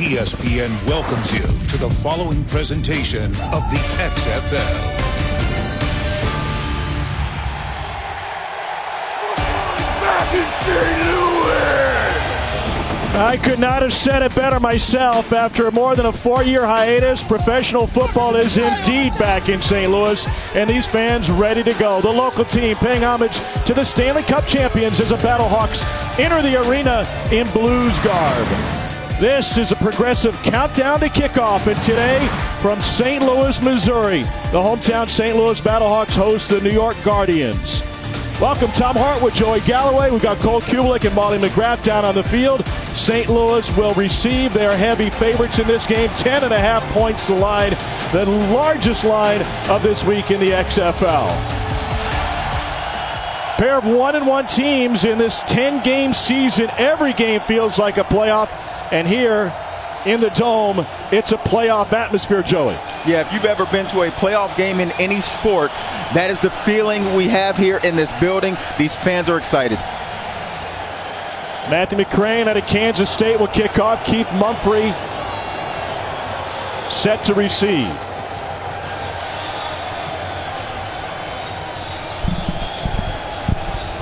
ESPN welcomes you to the following presentation of the XFL. Back in St. Louis! I could not have said it better myself. After more than a 4-year hiatus, professional football is indeed back in St. Louis, and these fans ready to go. The local team paying homage to the Stanley Cup champions as the BattleHawks enter the arena in Blues garb. This is a progressive countdown to kickoff, and today from St. Louis, Missouri, the hometown St. Louis BattleHawks host the New York Guardians. Welcome Tom Hartwood, Joey Galloway. We've got Cole Kubelik and Molly McGrath down on the field. St. Louis will receive their heavy favorites in this game. 10.5 points the line, the largest line of this week in the XFL. Pair of 1-1 teams in this 10-game season. Every game feels like a playoff. And here in the Dome, it's a playoff atmosphere, Joey. Yeah, if you've ever been to a playoff game in any sport, that is the feeling we have here in this building. These fans are excited. Matthew McCrane out of Kansas State will kick off. Keith Mumphrey set to receive.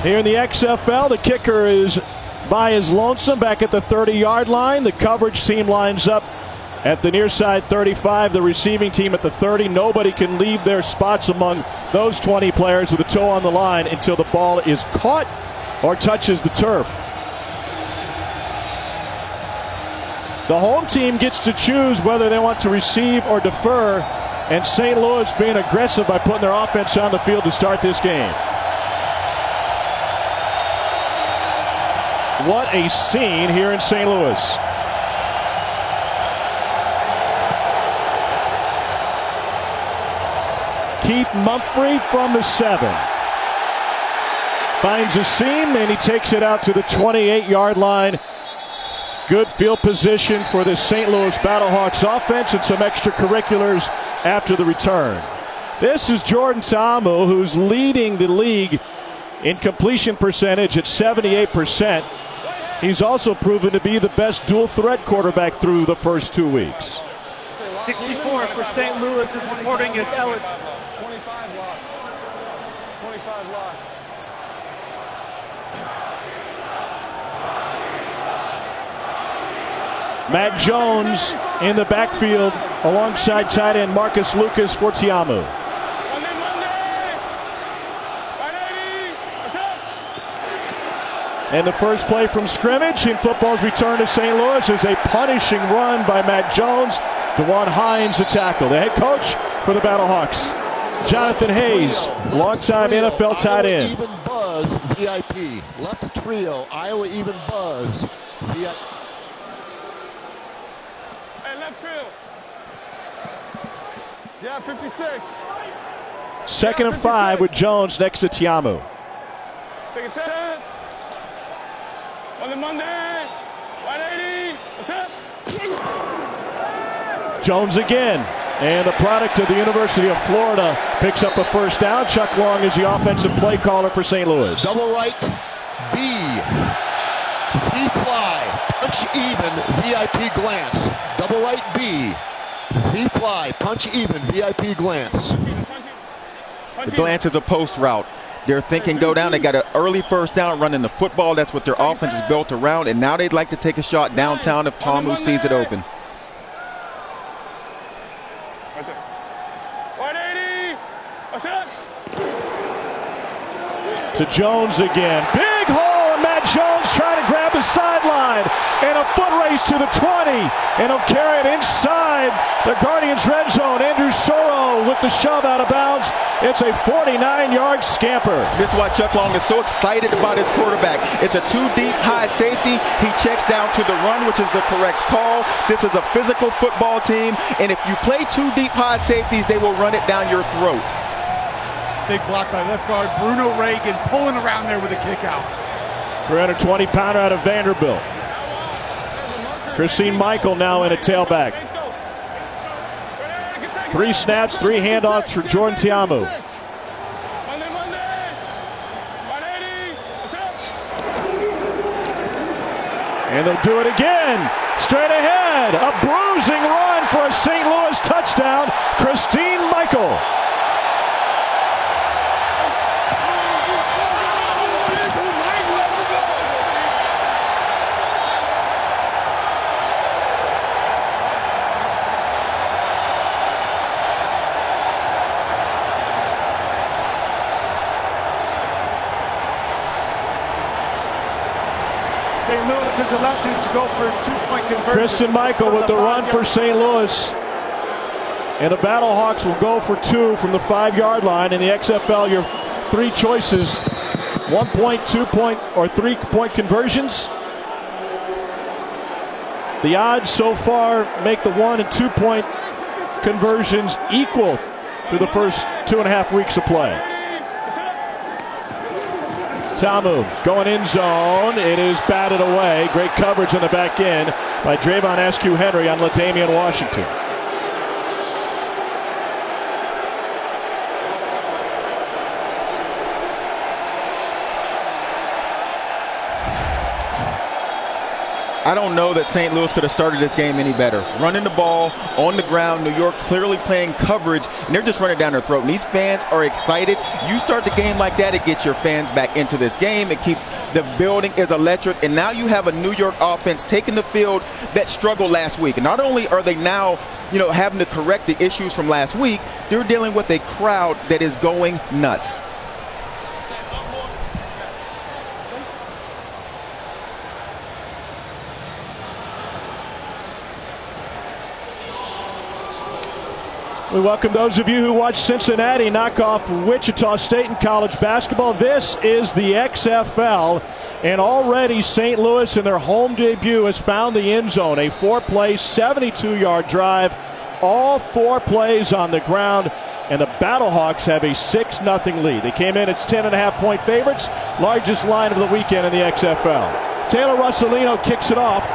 Here in the XFL, the kicker is by his lonesome back at the 30-yard line. The coverage team lines up at the near side 35, the receiving team at the 30. Nobody can leave their spots among those 20 players with a toe on the line until the ball is caught or touches the turf. The home team gets to choose whether they want to receive or defer, and St. Louis being aggressive by putting their offense on the field to start this game. What a scene here in St. Louis. Keith Mumphrey from the 7. Finds a seam and he takes it out to the 28-yard line. Good field position for the St. Louis BattleHawks offense and some extracurriculars after the return. This is Jordan Ta'amu, who's leading the league in completion percentage at 78%. He's also proven to be the best dual threat quarterback through the first 2 weeks. 64 for St. Louis is reporting as Ellen. 25 lock. 25 lock. Matt Jones in the backfield alongside tight end Marcus Lucas for Ta'amu. And the first play from scrimmage in football's return to St. Louis is a punishing run by Matt Jones. DeJuan Hines, the tackle. The head coach for the BattleHawks, Jonathan Hayes, longtime NFL tight end. Even Buzz, VIP. Left trio, Iowa Even Buzz, VIP. Hey, left trio. Yeah, 56. Second and 5 with Jones next to Ta'amu. Second set. On the Monday. 180. What's up? Jones again. And the product of the University of Florida picks up a first down. Chuck Long is the offensive play caller for St. Louis. Double right, B. V-fly, punch even, VIP glance. Double right, B. V-fly, punch even, VIP glance. The glance is a post route. They're thinking go down. They got an early first down running the football. That's what their offense is built around. And now they'd like to take a shot downtown if Ta'amu sees it open. 180. What's up? To Jones again. Big hole, and Matt Jones trying to grab the sideline. And a foot race to the 20. And he'll carry it inside the Guardians' red zone. Andrew Soro with the shove out of bounds. It's a 49-yard scamper. This is why Chuck Long is so excited about his quarterback. It's a 2-deep high safety. He checks down to the run, which is the correct call. This is a physical football team. And if you play 2 deep high safeties, they will run it down your throat. Big block by left guard Bruno Reagan, pulling around there with a kick out. 320-pounder out of Vanderbilt. Christine Michael now in a tailback. 3 snaps, 3 handoffs for Jordan Ta'amu. And they'll do it again. Straight ahead. A bruising run for a St. Louis touchdown. Christine Michael. St. Louis is elected to go for a 2-point conversion. Kristen Michael with the run for St. Louis. And the BattleHawks will go for 2 from the 5-yard line. In the XFL, your 3 choices, 1-point, 2-point, or 3-point conversions. The odds so far make the 1- and 2-point conversions equal through the first 2.5 weeks of play. Tamu going in zone. It is batted away. Great coverage on the back end by Drayvon Askew-Henry on LaDamian Washington. I don't know that St. Louis could have started this game any better. Running the ball on the ground, New York clearly playing coverage, and they're just running down their throat. And these fans are excited. You start the game like that, it gets your fans back into this game. It keeps the building is electric, and now you have a New York offense taking the field that struggled last week. And not only are they now, having to correct the issues from last week, they're dealing with a crowd that is going nuts. We welcome those of you who watch Cincinnati knock off Wichita State in college basketball. This is the XFL, and already St. Louis in their home debut has found the end zone. A 4-play, 72-yard drive, all 4 plays on the ground, and the BattleHawks have a 6-0 lead. They came in as 10.5-point favorites, largest line of the weekend in the XFL. Taylor Russolino kicks it off,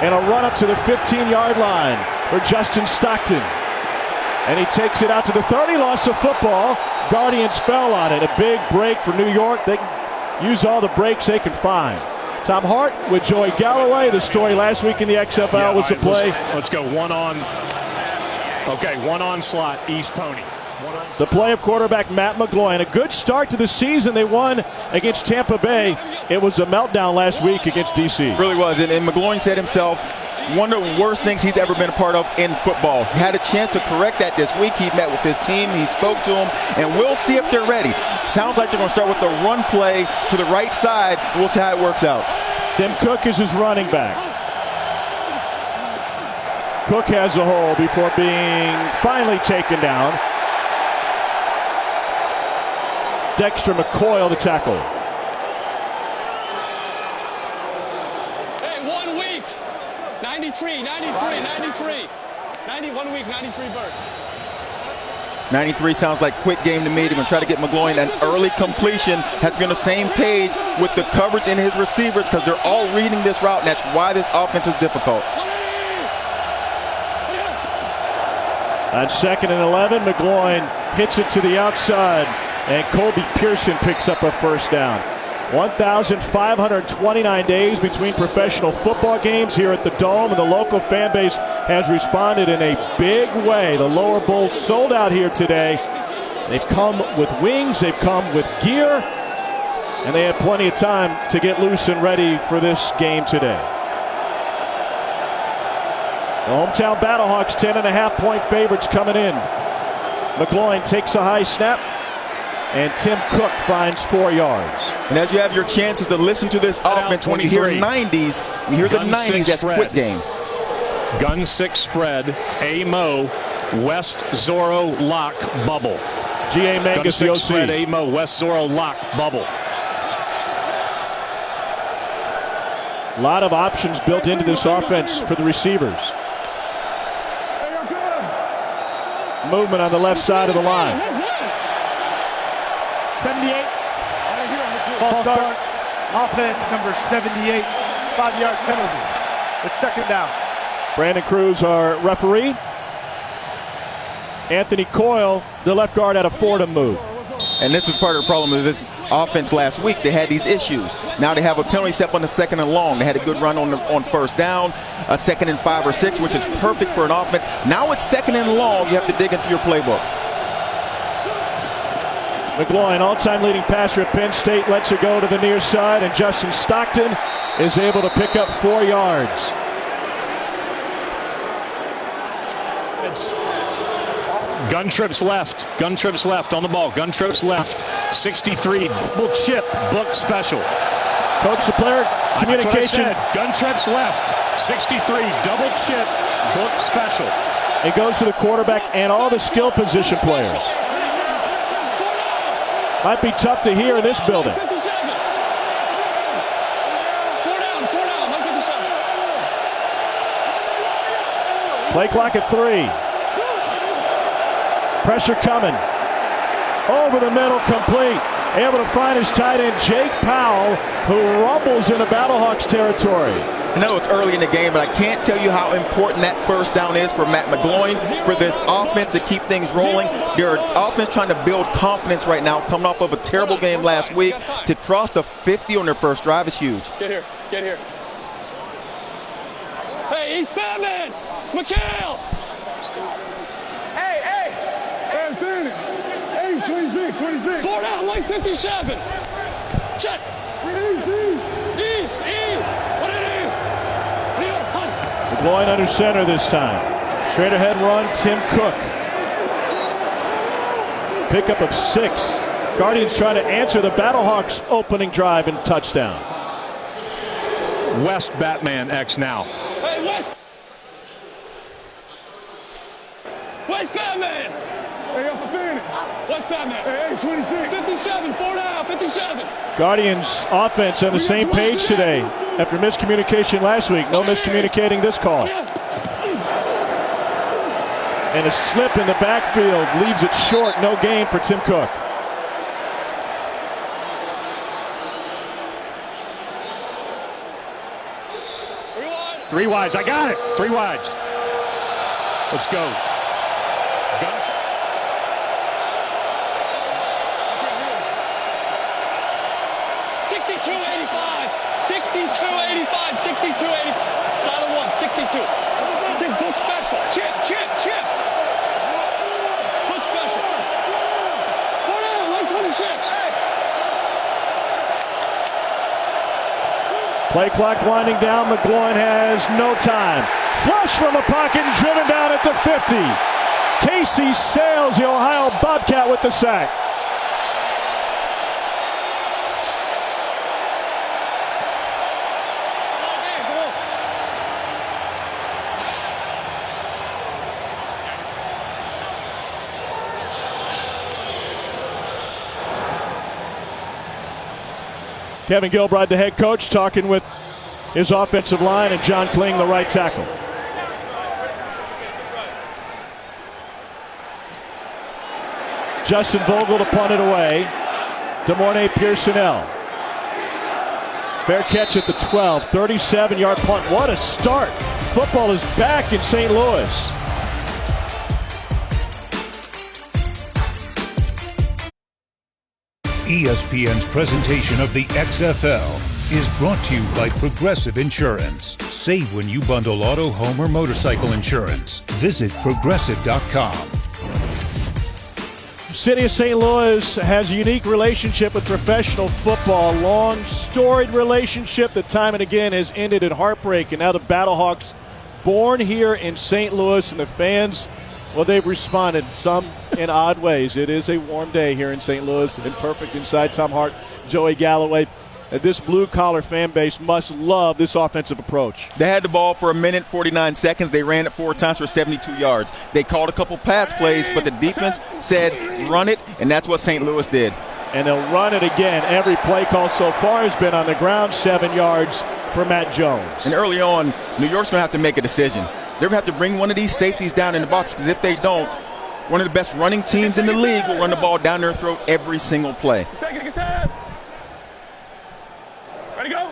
and a run up to the 15-yard line for Justin Stockton. And he takes it out to the 30, loss of football. Guardians fell on it. A big break for New York. They can use all the breaks they can find. Tom Hart with Joey Galloway. The story last week in the XFL was the play. Let's go one on. Okay, one on slot, East Pony. The play of quarterback Matt McGloin. A good start to the season. They won against Tampa Bay. It was a meltdown last week against D.C. Really was. And McGloin said himself, one of the worst things he's ever been a part of in football. He had a chance to correct that this week. He met with his team. He spoke to them, and we'll see if they're ready. Sounds like they're going to start with the run play to the right side. We'll see how it works out. Tim Cook is his running back. Cook has a hole before being finally taken down. Dexter McCoy the tackle. Hey, 1 week. 93, 91 week, 93 bursts. 93 sounds like quick game to me. They're going to try to get McGloin an early completion. Has been on the same page with the coverage in his receivers because they're all reading this route, and that's why this offense is difficult. On 2nd and 11, McGloin hits it to the outside, and Colby Pearson picks up a first down. 1,529 days between professional football games here at the Dome, and the local fan base has responded in a big way. The Lower Bowl sold out here today. They've come with wings, they've come with gear, and they had plenty of time to get loose and ready for this game today. The hometown BattleHawks 10.5-point favorites coming in. McGloin takes a high snap, and Tim Cook finds 4 yards. And as you have your chances to listen to this offense, when you hear 90s, you hear the 90s, that's quick game. Gun 6 spread, A-Mo, West Zorro lock bubble. G.A. Mangus, the OC. Spread, A-Mo, West Zorro lock bubble. A lot of options built into this offense for the receivers. Movement on the left side of the line. 78. False start. Offense number 78. 5-yard penalty. It's 2nd down. Brandon Cruz, our referee. Anthony Coyle, the left guard, out of Fordham move. And this is part of the problem of this offense last week. They had these issues. Now they have a penalty set on the 2nd and long. They had a good run on first down, a 2nd and 5 or 6, which is perfect for an offense. Now it's 2nd and long. You have to dig into your playbook. McGloin, all-time leading passer at Penn State, lets it go to the near side, and Justin Stockton is able to pick up 4 yards. Gun trips left on the ball. Gun trips left. 63, double chip, book special. Coach the player, communication. Gun trips left. 63, double chip, book special. It goes to the quarterback and all the skill position players. Might be tough to hear in this building. 4 down, 157. Play clock at 3. Pressure coming. Over the middle, complete. Able to find his tight end, Jake Powell, who rumbles into BattleHawks territory. I know it's early in the game, but I can't tell you how important that first down is for Matt McGloin, for this offense to keep things rolling. Their offense trying to build confidence right now, coming off of a terrible game last week. To cross the 50 on their first drive is huge. Get here, get here. Hey, East Batman! McHale! Hey, 26. 4 down, like 57. Check. East. What do you do? Hunt. McGloin under center this time. Straight ahead run, Tim Cook. Pickup of 6. Guardians trying to answer the BattleHawks opening drive and touchdown. West Batman X now. Hey, West Batman! Hey, off the fan. West Batman! Hey, 26. 57, 4 down, 57. Guardians offense on the same page today after miscommunication last week. No miscommunicating this call. And a slip in the backfield leaves it short. No gain for Tim Cook. Three wides. I got it. 3 wides. Let's go. Gun. 62-85. 62-85. Silent 1, 62. Book special. Chip. Book special. 4 down, 126. Play clock winding down. McGloin has no time. Flush from the pocket and driven down at the 50. Casey Sales, the Ohio Bobcat, with the sack. Kevin Gilbride, the head coach, talking with his offensive line, and John Kling, the right tackle. Justin Vogel to punt it away. DeMornay Pearsonell. Fair catch at the 12. 37-yard punt. What a start. Football is back in St. Louis. ESPN's presentation of the XFL is brought to you by Progressive Insurance. Save when you bundle auto, home, or motorcycle insurance. Visit Progressive.com. City of St. Louis has a unique relationship with professional football. Long, storied relationship that time and again has ended in heartbreak. And now the BattleHawks, born here in St. Louis, and the fans, well, they've responded, some in odd ways. It is a warm day here in St. Louis, and perfect inside Tom Hart, Joey Galloway. This blue-collar fan base must love this offensive approach. They had the ball for 1 minute, 49 seconds. They ran it 4 times for 72 yards. They called a couple pass plays, but the defense said run it, and that's what St. Louis did. And they'll run it again. Every play call so far has been on the ground, 7 yards for Matt Jones. And early on, New York's going to have to make a decision. They're going to have to bring one of these safeties down in the box, because if they don't, one of the best running teams in the league will run the ball down their throat every single play. Ready, go.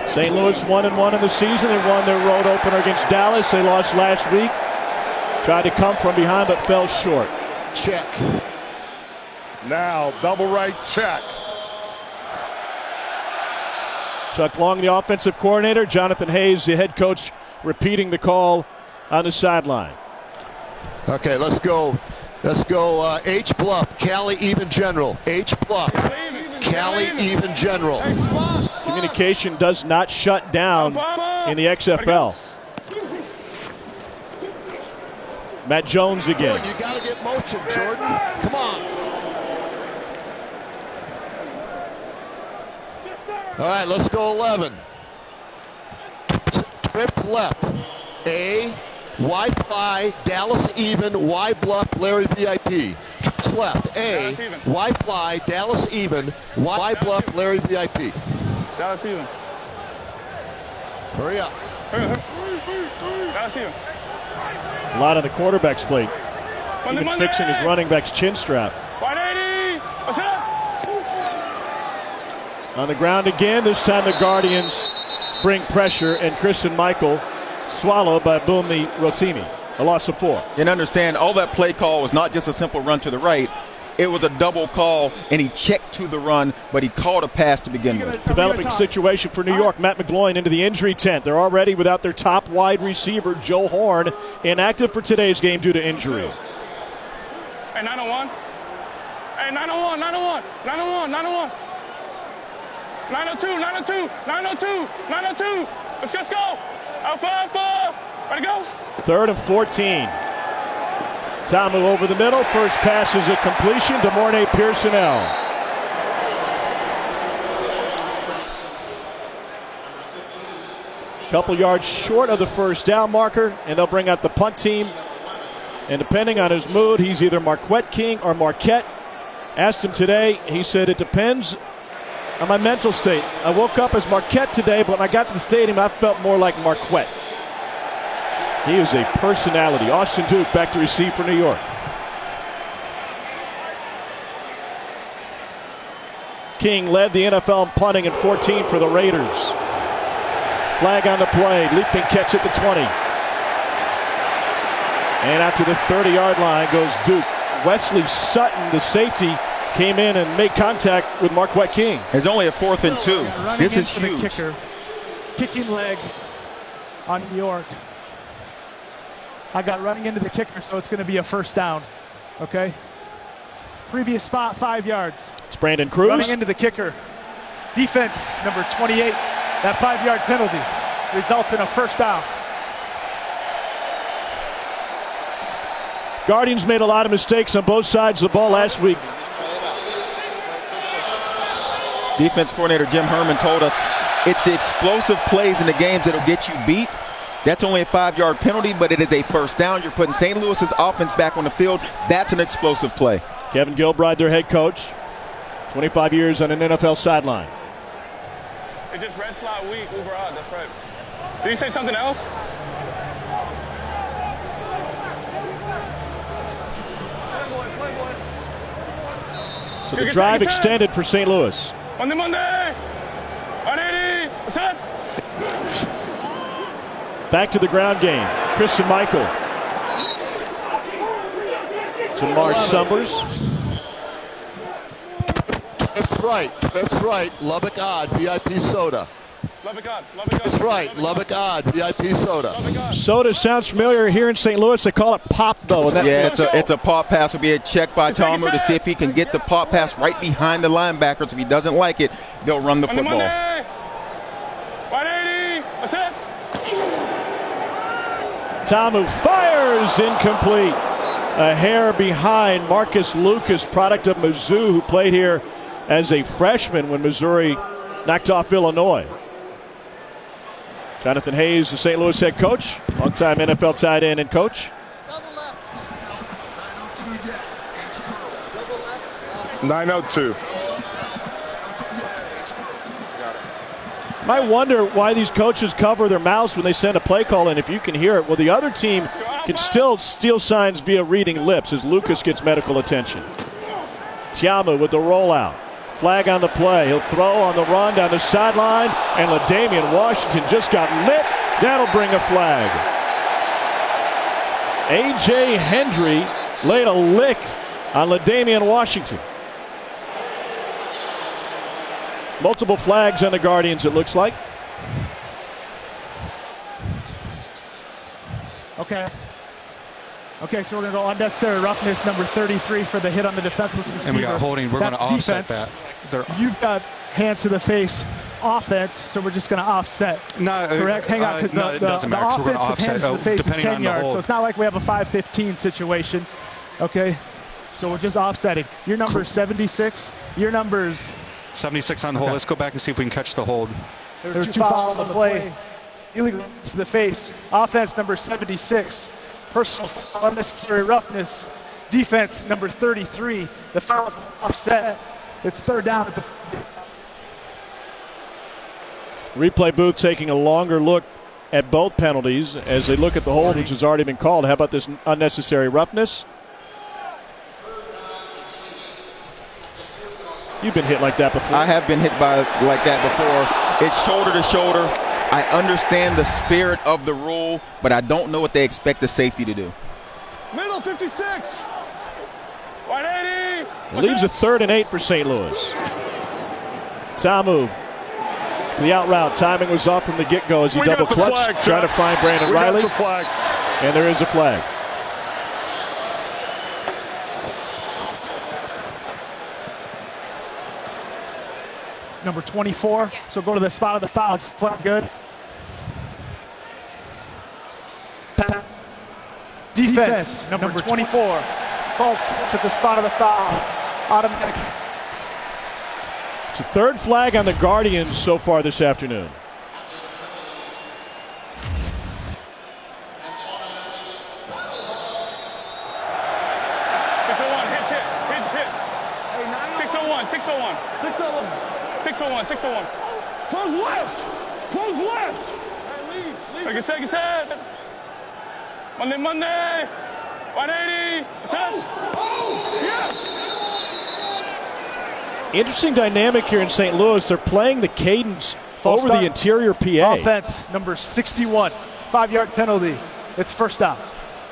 St. Louis 1-1 in the season. They won their road opener against Dallas. They lost last week. Tried to come from behind but fell short. Check. Now, double right check. Chuck Long, the offensive coordinator. Jonathan Hayes, the head coach, repeating the call on the sideline. Okay, let's go. H Bluff, Cali even general. H Bluff, Cali even general. Communication does not shut down in the XFL. Matt Jones again. You got to get motion, Jordan. Come on. All right, let's go 11. Trip left. A, Y fly, Dallas even, Y bluff, Larry VIP. Trips left. A, Y fly, Dallas even, Y bluff, Larry VIP. Dallas even. Hurry up. Dallas even. A lot on the quarterback's plate. Even fixing his running back's chin strap. 180. What's up? On the ground again. This time the Guardians bring pressure, and Christian Michael swallowed by Bumi Rotimi. A loss of 4. And understand, all that play call was not just a simple run to the right. It was a double call, and he checked to the run, but he called a pass to begin with. Developing situation for New York. Matt McGloin into the injury tent. They're already without their top wide receiver, Joe Horn, inactive for today's game due to injury. Hey, 901. Hey, 901, 901, 901, 901. 902, 902, 902, 902. Let's go. Alpha, alpha. Ready to go? 3rd and 14. Tamu over the middle. First pass is a completion to Mornay Pearsonell. Couple yards short of the first down marker, and they'll bring out the punt team. And depending on his mood, he's either Marquette King or Marquette. Asked him today, he said, it depends on my mental state. I woke up as Marquette today, but when I got to the stadium, I felt more like Marquette. He is a personality. Austin Duke back to receive for New York. King led the NFL in punting in 14 for the Raiders. Flag on the play. Leaping catch at the 20. And out to the 30-yard line goes Duke. Wesley Sutton, the safety, came in and made contact with Marquette King. It's only a 4th and 2. This is huge. The kicker. Kicking leg on New York. I got running into the kicker, so it's going to be a first down. Okay? Previous spot, 5 yards. It's Brandon Cruz. Running into the kicker. Defense, number 28. That 5-yard penalty results in a first down. Guardians made a lot of mistakes on both sides of the ball last week. Defense coordinator Jim Herman told us it's the explosive plays in the games that'll get you beat. That's only a 5-yard penalty, but it is a first down. You're putting St. Louis's offense back on the field. That's an explosive play. Kevin Gilbride, their head coach, 25 years on an NFL sideline. It's just red slot weak, uber odd. That's right. Did he say something else? So the drive extended for St. Louis. Monday. 180. What's up? Back to the ground game. Christian Michael. Jamar Summers. That's right. Lubbock Odd, VIP soda. Lubbock Odd. That's right. Lubbock Odd, VIP soda. Soda sounds familiar here in St. Louis. They call it pop, though. And it's a pop pass. Will be a check by Tamu to see if he can get the pop pass right behind the linebackers. If he doesn't like it, they'll run the football. 180. What's up? Tamu fires incomplete. A hair behind Marcus Lucas, product of Mizzou, who played here as a freshman when Missouri knocked off Illinois. Jonathan Hayes, the St. Louis head coach, longtime NFL tight end and coach. 902. Might wonder why these coaches cover their mouths when they send a play call in if you can hear it. Well, the other team can still steal signs via reading lips as Lucas gets medical attention. Tiamu with the rollout. Flag on the play. He'll throw on the run down the sideline, and LaDamian Washington just got lit. That'll bring a flag. A.J. Hendry laid a lick on LaDamian Washington. Multiple flags on the Guardians, it looks like. Okay, so we're going to go unnecessary roughness, number 33 for the hit on the defenseless receiver. And we got holding. We're going to offset defense. that. You've got hands to the face offense, so we're just going to offset. No, correct? Hang on, because no, it doesn't matter. the offensive hands to the face is depending 10 on the yards, hold. so it's not like we have a 5-15 situation. Okay, so we're just offsetting. Your number's 76. Your number's 76 on the hold. Let's go back and see if we can catch the hold. There were 2 fouls on the play. Illegal to the face. Offense number 76. Personal foul, unnecessary roughness. Defense number 33. The foul is offset. It's third down at the. Replay booth taking a longer look at both penalties as they look at the hold, which has already been called. How about this unnecessary roughness? You've been hit like that before. I have been hit like that before. It's shoulder to shoulder. I understand the spirit of the rule, but I don't know what they expect the safety to do. Middle 56. 180. It leaves a 3rd and 8 for St. Louis. Tamu to the out route. Timing was off from the get-go as he double clutched, trying to find Brandon Riley. And there is a flag. Number 24. So go to the spot of the foul. Flag good. Defense, number 24. Calls at the spot of the foul. Automatic. It's a 3rd flag on the Guardians so far this afternoon. Close left. Like I said. Monday. 180. Oh, yes. Interesting dynamic here in St. Louis. They're playing the cadence over the interior PA. Offense, number 61. 5-yard penalty. It's first down.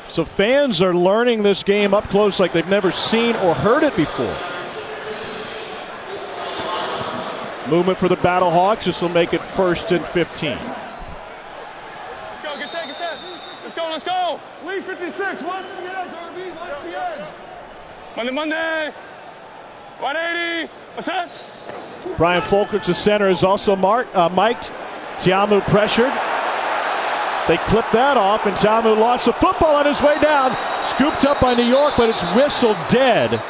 So fans are learning this game up close like they've never seen or heard it before. Movement for the BattleHawks. This will make it 1st and 15. Let's go, get set. Let's go. Lead 56, watch the edge, RB, watch the edge. Monday. 180. What's that? Brian Folkerts, the center, is also mic'd. Tiamu pressured. They clipped that off, and Tiamu lost the football on his way down. Scooped up by New York, but it's whistled dead.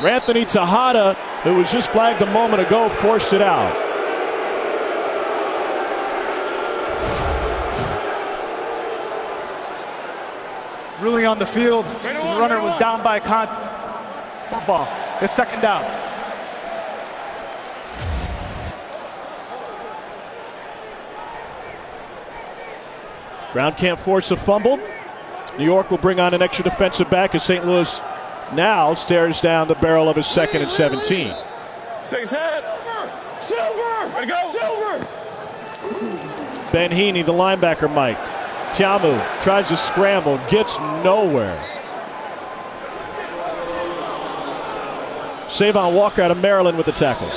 Anthony Tejada, who was just flagged a moment ago, forced it out. Ruling on the field. The runner was down by football. It's 2nd down. Brown can't force a fumble. New York will bring on an extra defensive back as St. Louis now stares down the barrel of his 2nd and 17. Silver! Ready to go! Silver! Ben Heaney, the linebacker, Mike. Tiamu tries to scramble, gets nowhere. Savon Walker out of Maryland with the tackle.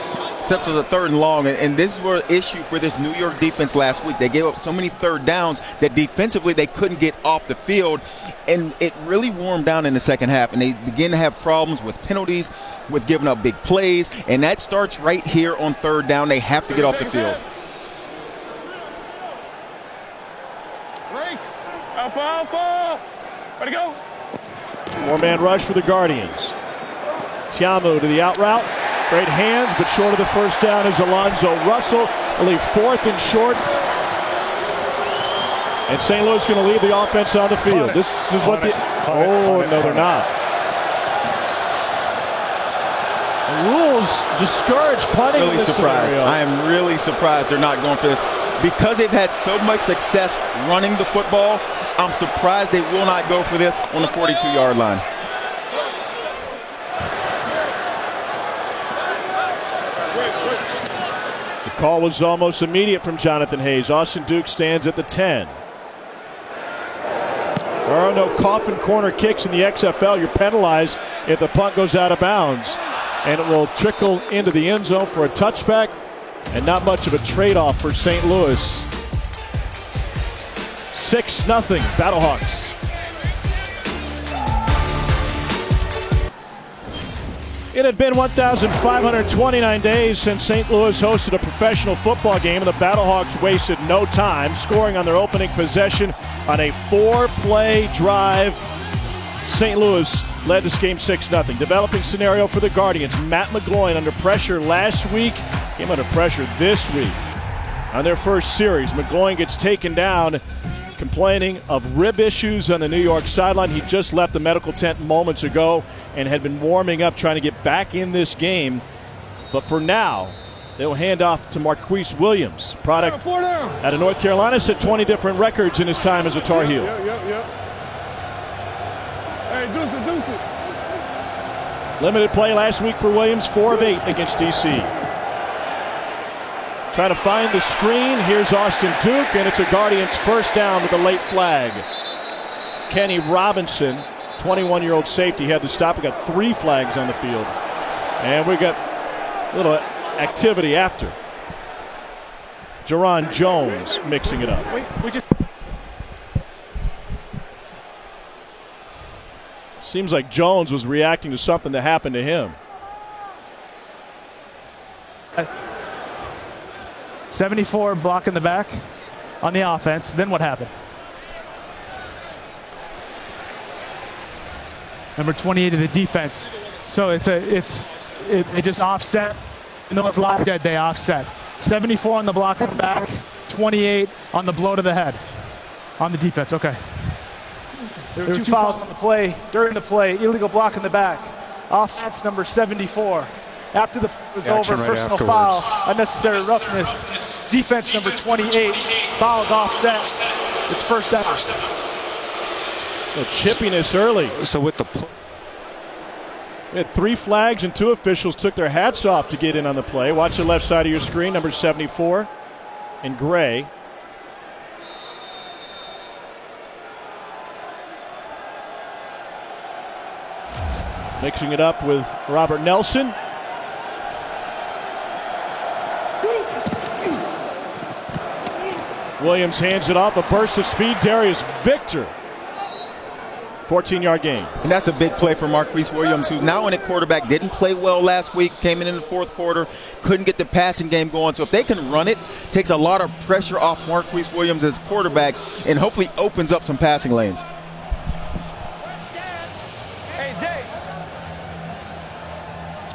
Steps to the 3rd and long, and this was an issue for this New York defense last week. They gave up so many 3rd downs that defensively they couldn't get off the field, and it really warmed down in the 2nd half, and they begin to have problems with penalties, with giving up big plays, and that starts right here on 3rd down. They have to get off the field. Alpha. Ready to go. 4-man rush for the Guardians. Tiamu to the out route. Great hands, but short of the first down is Alonzo Russell. They'll leave 4th and short. And St. Louis going to leave the offense on the field. This is what the... Oh, no, they're not. The rules discourage punting. Really surprised. Scenario. I am really surprised they're not going for this. Because they've had so much success running the football, I'm surprised they will not go for this on the 42-yard line. The call was almost immediate from Jonathan Hayes. Austin Duke stands at the 10. There are no coffin corner kicks in the XFL. You're penalized if the punt goes out of bounds. And it will trickle into the end zone for a touchback. And not much of a trade-off for St. Louis. 6-0 BattleHawks. It had been 1,529 days since St. Louis hosted a professional football game, and the BattleHawks wasted no time, scoring on their opening possession on a 4-play drive. St. Louis led this game 6-0. Developing scenario for the Guardians. Matt McGloin under pressure last week, came under pressure this week. On their first series, McGloin gets taken down, complaining of rib issues on the New York sideline. He just left the medical tent moments ago and had been warming up trying to get back in this game. But for now, they'll hand off to Marquise Williams, product out of North Carolina, set 20 different records in his time as a Tar Heel. Hey, deuce it. Limited play last week for Williams, 4 of 8 against DC. Trying to find the screen. Here's Austin Duke, and it's a Guardians first down with a late flag. Kenny Robinson, 21-year-old safety, had the stop. We got 3 flags on the field. And we got a little activity after. Jerron Jones mixing it up. Seems like Jones was reacting to something that happened to him. 74 blocking the back on the offense. Then what happened? Number 28 of the defense. So they just offset. And those lock dead, they offset. 74 on the block in the back, 28 on the blow to the head on the defense. Okay. There were 2 fouls on the play, during the play, illegal block in the back. Offense number 74. After the was over, personal foul, unnecessary roughness. Defense number 28, fouls offset. It's first down. The chippiness early. So with the we had 3 flags and 2 officials took their hats off to get in on the play. Watch the left side of your screen, number 74 in gray. Mixing it up with Robert Nelson. Williams hands it off, a burst of speed. Darius Victor. 14-yard gain. And that's a big play for Marquise Williams, who's now in at quarterback. Didn't play well last week, came in the 4th quarter, couldn't get the passing game going. So if they can run it, takes a lot of pressure off Marquise Williams as quarterback and hopefully opens up some passing lanes.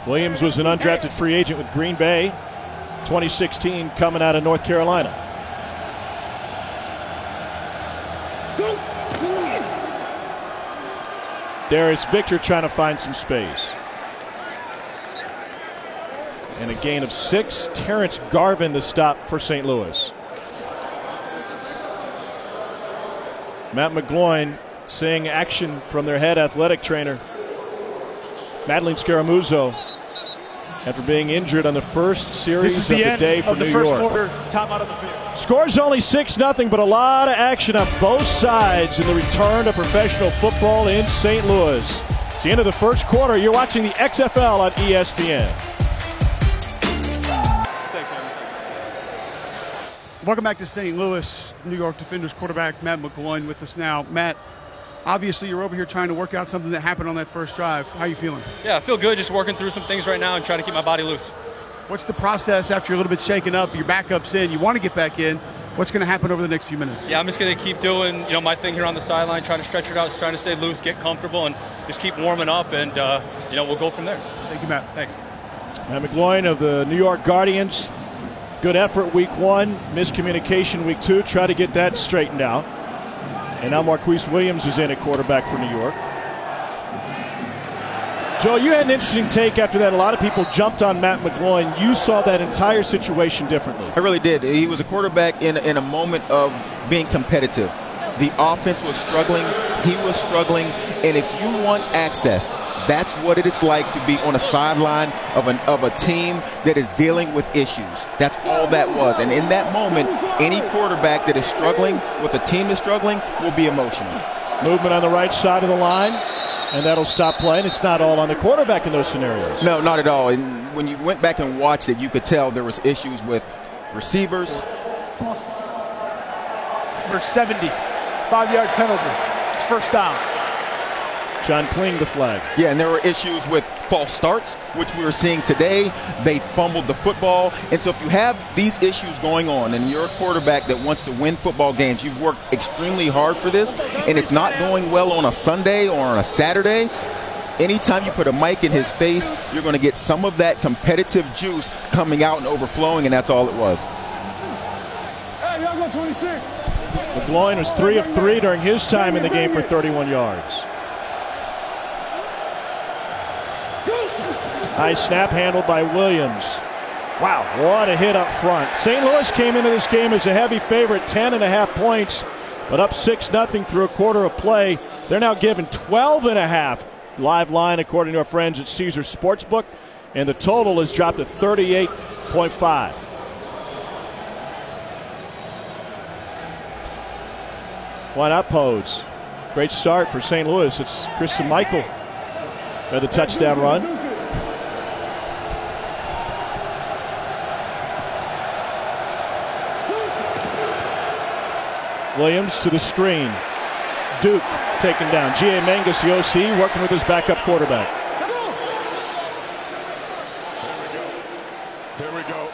Williams was an undrafted free agent with Green Bay, 2016, coming out of North Carolina. Darius Victor trying to find some space. And a gain of 6. Terrence Garvin the stop for St. Louis. Matt McGloin seeing action from their head athletic trainer, Madeline Scaramuzzo, after being injured on the first series of the day for New York. Quarter, time out of the field. Scores only 6-0, but a lot of action on both sides in the return to professional football in St. Louis. It's the end of the first quarter. You're watching the XFL on ESPN. Thanks, man. Welcome back to St. Louis. New York Defenders quarterback Matt McGloin with us now. Matt, obviously you're over here trying to work out something that happened on that first drive. How are you feeling? Yeah, I feel good. Just working through some things right now and trying to keep my body loose. What's the process after you're a little bit shaken up? Your backup's in. You want to get back in. What's going to happen over the next few minutes? Yeah, I'm just going to keep doing my thing here on the sideline, trying to stretch it out, trying to stay loose, get comfortable, and just keep warming up, and we'll go from there. Thank you, Matt. Thanks. Matt McGloin of the New York Guardians. Good effort week 1, miscommunication week 2. Try to get that straightened out. And now Marquise Williams is in at quarterback for New York. Joe, you had an interesting take after that. A lot of people jumped on Matt McGloin. You saw that entire situation differently. I really did. He was a quarterback in a moment of being competitive. The offense was struggling. He was struggling. And if you want access, that's what it is like to be on a sideline of a team that is dealing with issues. That's all that was. And in that moment, any quarterback that is struggling with a team that's struggling will be emotional. Movement on the right side of the line. And that'll stop playing. It's not all on the quarterback in those scenarios. No, not at all. And when you went back and watched it, you could tell there was issues with receivers. Number 70, 5-yard penalty. It's first down. John Kling, the flag. Yeah, and there were issues with false starts, which we were seeing today. They fumbled the football. And so if you have these issues going on and you're a quarterback that wants to win football games, you've worked extremely hard for this, and it's not going well on a Sunday or on a Saturday, anytime you put a mic in his face, you're going to get some of that competitive juice coming out and overflowing, and that's all it was. McGloin was 3 of 3 during his time in the game for 31 yards. High snap handled by Williams. Wow, what a hit up front. St. Louis came into this game as a heavy favorite, 10.5 points, but up 6-0 through a quarter of play. They're now given 12.5. Live line according to our friends at Caesars Sportsbook, and the total has dropped to 38.5. Why not pose? Great start for St. Louis. It's Christian Michael at the touchdown run. Williams to the screen. Duke taken down. G.A. Mangus, the OC, working with his backup quarterback. Here we go.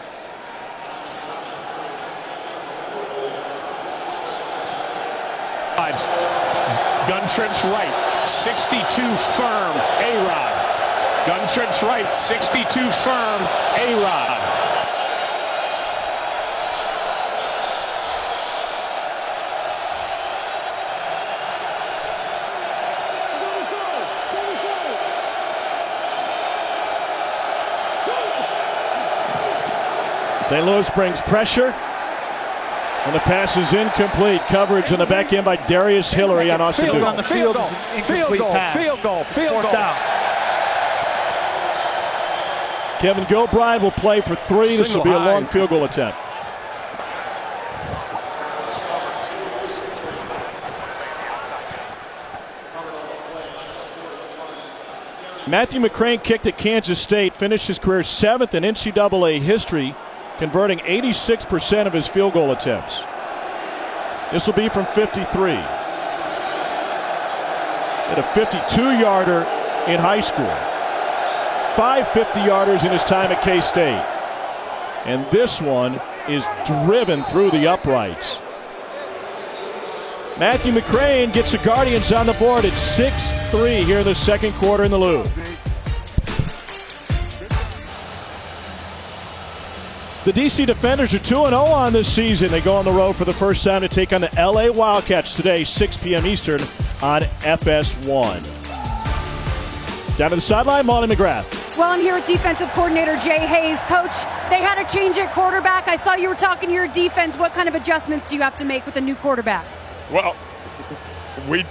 Gun trips right, 62 firm, A-Rod. Gun trips right, 62 firm, A-Rod. St. Louis brings pressure, and the pass is incomplete. Coverage on the back end by Darius Hillary on Austin Duke. On the field is an incomplete pass. Field goal. Fourth down. Kevin Gilbride will play for 3. This will be a long field goal attempt. Matthew McCrane kicked at Kansas State, finished his career 7th in NCAA history, converting 86% of his field goal attempts. This will be from 53. At a 52-yarder in high school. 5 50-yarders in his time at K-State. And this one is driven through the uprights. Matthew McCrane gets the Guardians on the board at 6-3 here in the second quarter in the Louvre. The DC Defenders are 2-0 on this season. They go on the road for the first time to take on the LA Wildcats today, 6 p.m. Eastern on FS1. Down to the sideline, Molly McGrath. Well, I'm here with defensive coordinator Jay Hayes. Coach, they had a change at quarterback. I saw you were talking to your defense. What kind of adjustments do you have to make with a new quarterback? Well, we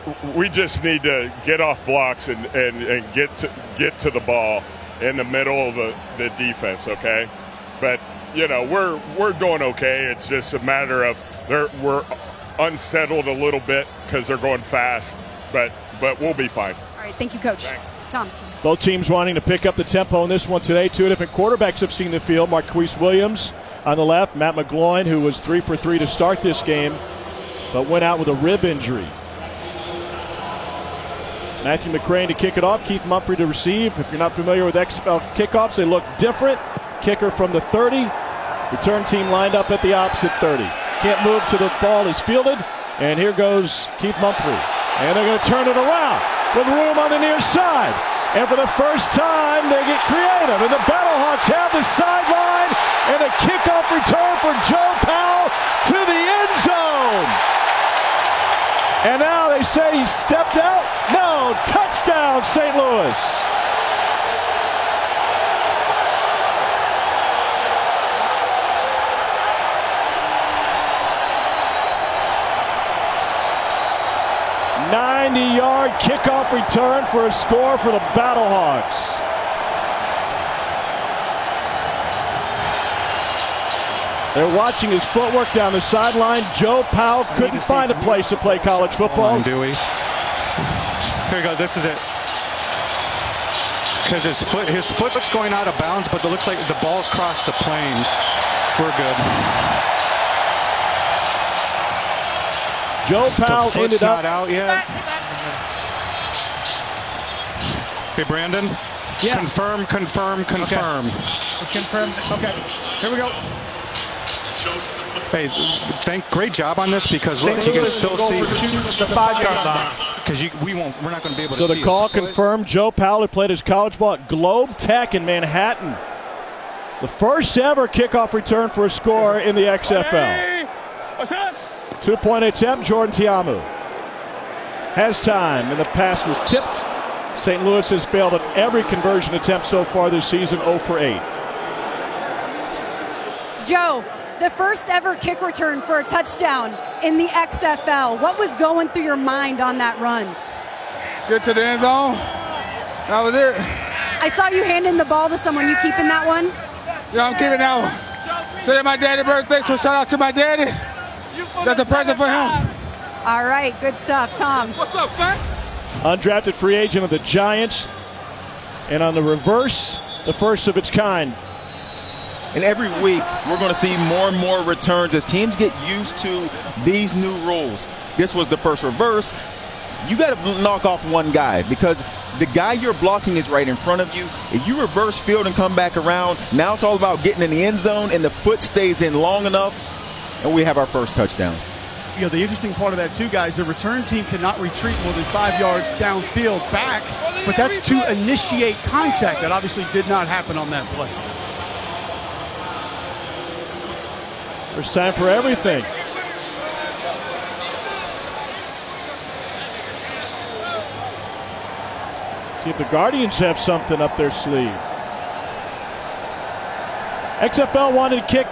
just need to get off blocks and get to the ball in the middle of the defense, okay? But you know, we're doing okay. It's just a matter of we're unsettled a little bit because they're going fast, but we'll be fine. All right, thank you, Coach. Thanks. Tom. Both teams wanting to pick up the tempo in this one today. 2 different quarterbacks have seen the field. Marquise Williams on the left, Matt McGloin, who was 3 for 3 to start this game, but went out with a rib injury. Matthew McCrane to kick it off, Keith Mumphrey to receive. If you're not familiar with XFL kickoffs, they look different. Kicker from the 30. Return team lined up at the opposite 30. Can't move till the ball is fielded. And here goes Keith Mumphrey. And they're going to turn it around with room on the near side. And for the first time, they get creative. And the BattleHawks have the sideline. And a kickoff return for Joe Powell to the end zone. And now they say he stepped out. No, touchdown, St. Louis. .90-yard kickoff return for a score for the BattleHawks. They're watching his footwork down the sideline. Joe Powell couldn't find a place to play college football. Dewey. Here we go. This is it. because his foot's going out of bounds, but it looks like the ball's crossed the plane. We're good. Joe Powell ended up not out yet. Hey, Brandon. Yeah. Confirm. Okay. Confirmed. Okay. Here we go. Hey, great job on this, because look, you can still see the 5-yard line. because we're not going to be able to see. So the call confirmed. Joe Powell, who played his college ball at Globe Tech in Manhattan, the first ever kickoff return for a score in the XFL. Hey, what's up? 2-point attempt. Jordan Tiamu has time, and the pass was tipped. St. Louis has failed at every conversion attempt so far this season, 0 for 8. Joe, the first ever kick return for a touchdown in the XFL. What was going through your mind on that run? Get to the end zone. That was it. I saw you handing the ball to someone. You keeping that one? Yeah, I'm keeping that one. Today my daddy's birthday, so shout out to my daddy. That's a present for him. All right, good stuff. Tom. What's up, son? Undrafted free agent of the Giants. And on the reverse, the first of its kind. And every week, we're going to see more and more returns as teams get used to these new rules. This was the first reverse. You got to knock off one guy, because the guy you're blocking is right in front of you. If you reverse field and come back around, now it's all about getting in the end zone, and the foot stays in long enough, and we have our first touchdown. You know, the interesting part of that, too, guys, the return team cannot retreat more than 5 yards downfield back, but that's to initiate contact. That obviously did not happen on that play. First time for everything. See if the Guardians have something up their sleeve. XFL wanted to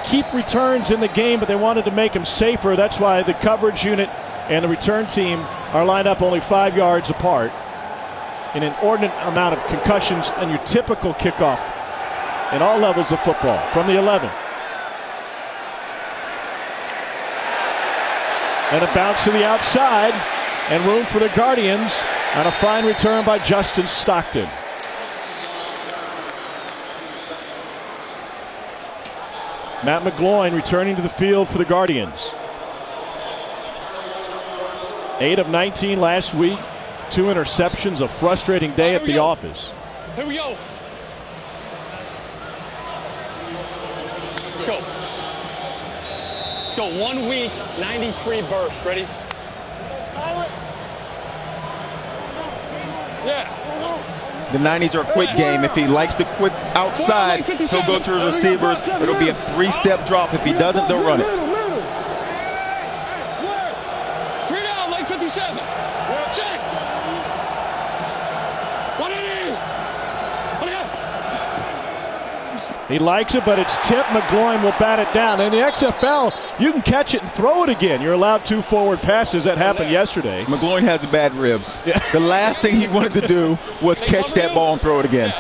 keep returns in the game, but they wanted to make them safer. That's why the coverage unit and the return team are lined up only 5 yards apart. An inordinate amount of concussions and your typical kickoff in all levels of football from the 11. And a bounce to the outside, and room for the Guardians on a fine return by Justin Stockton. Matt McGloin returning to the field for the Guardians. 8 of 19 last week. 2 interceptions, a frustrating day at the office. Here we go. Let's go. Let's go. 1 week, 93 bursts. Ready? Yeah. The 90s are a quick game. If he likes to quick outside, he'll go to his receivers. It'll be a 3-step drop. If he doesn't, they'll run it. 3 down, like 57. Check. 180. He likes it, but it's tipped. McGloin will bat it down. In the XFL, you can catch it and throw it again. You're allowed 2 forward passes. That happened yesterday. McGloin has bad ribs. Yeah. The last thing he wanted to do was catch that ball and throw it again.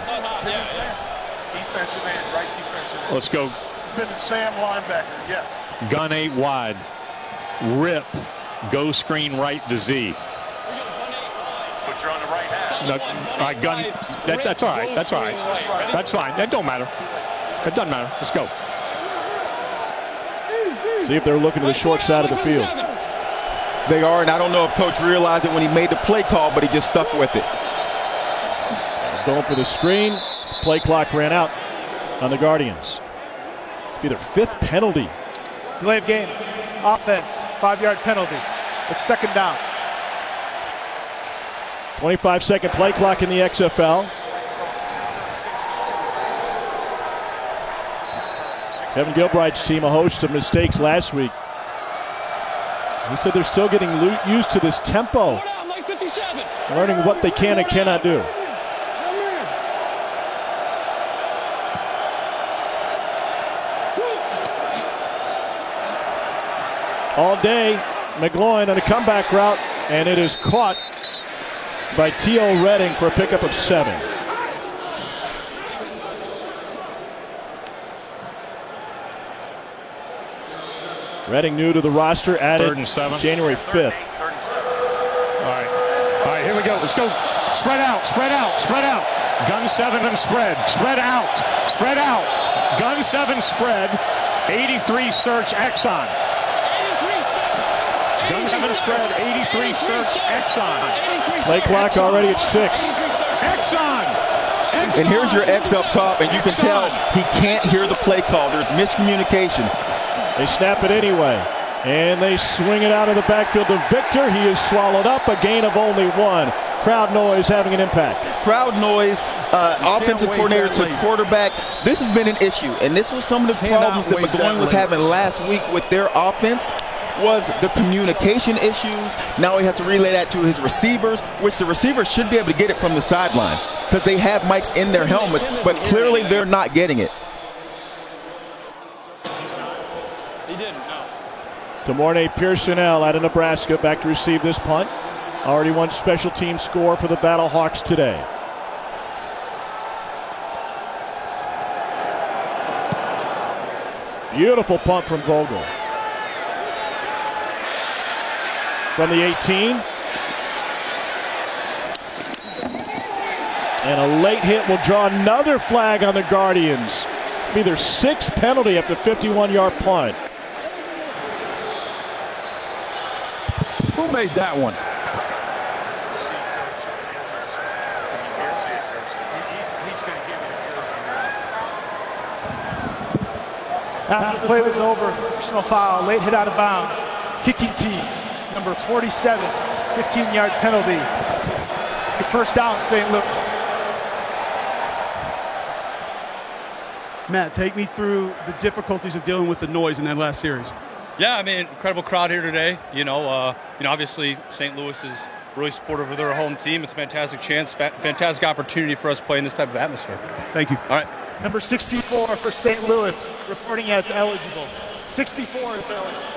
Let's go. Sam linebacker, yes. Gun 8 wide. Rip. Go screen right to Z. But you're on the right half. No, all right, gun. That's all right. That's all right. That's fine. That don't matter. It doesn't matter. Let's go. See if they're looking to the short side of the field. They are, and I don't know if Coach realized it when he made the play call, but he just stuck with it. Going for the screen. Play clock ran out on the Guardians. It's be their 5th penalty. Delay of game. Offense. 5-yard penalty. It's second down. 25-second play clock in the XFL. Kevin Gilbride's team, a host of mistakes last week. He said they're still getting used to this tempo, learning what they can and cannot do. All day, McGloin on a comeback route, and it is caught by T.O. Redding for a pickup of 7. Redding new to the roster, added 3rd and 7. January 5th. All right, here we go. Let's go. Spread out, spread out, spread out. Gun 7 and spread. Spread out, spread out. Gun 7 spread. 83 search Exxon. Gun 7 spread. 83 search Exxon. Play clock already at 6. Exxon. And here's your X up top, and you can tell he can't hear the play call. There's miscommunication. They snap it anyway, and they swing it out of the backfield to Victor. He is swallowed up, a gain of only 1. Crowd noise having an impact. Crowd noise, offensive coordinator to quarterback. This has been an issue, and this was some of the problems that McGloin was having last week with their offense. Was the communication issues. Now he has to relay that to his receivers, which the receivers should be able to get it from the sideline because they have mics in their helmets, but clearly they're not getting it. He didn't, no. DeMornay Pearsonell out of Nebraska back to receive this punt. Already one special team score for the BattleHawks today. Beautiful punt from Vogel. From the 18. And a late hit will draw another flag on the Guardians. Be their 6th penalty after 51-yard punt. Who made that one? After the play was over, personal foul, late hit out of bounds. Kicking team, number 47, 15-yard penalty. First down, St. Louis. Matt, take me through the difficulties of dealing with the noise in that last series. Yeah, I mean, incredible crowd here today. Obviously St. Louis is really supportive of their home team. It's a fantastic chance, fantastic opportunity for us to play in this type of atmosphere. Thank you. All right. Number 64 for St. Louis, reporting as eligible. 64 is eligible.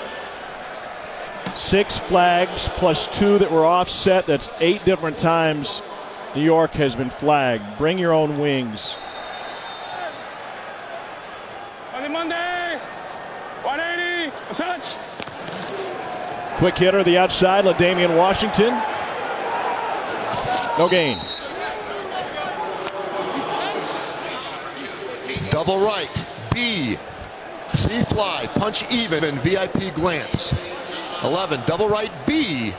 6 flags plus 2 that were offset. That's 8 different times New York has been flagged. Bring your own wings. Monday, 180, such. Quick hitter the outside, LaDamian Washington. No gain. Double right, B. C fly, punch even, and VIP glance. 11, double right, B.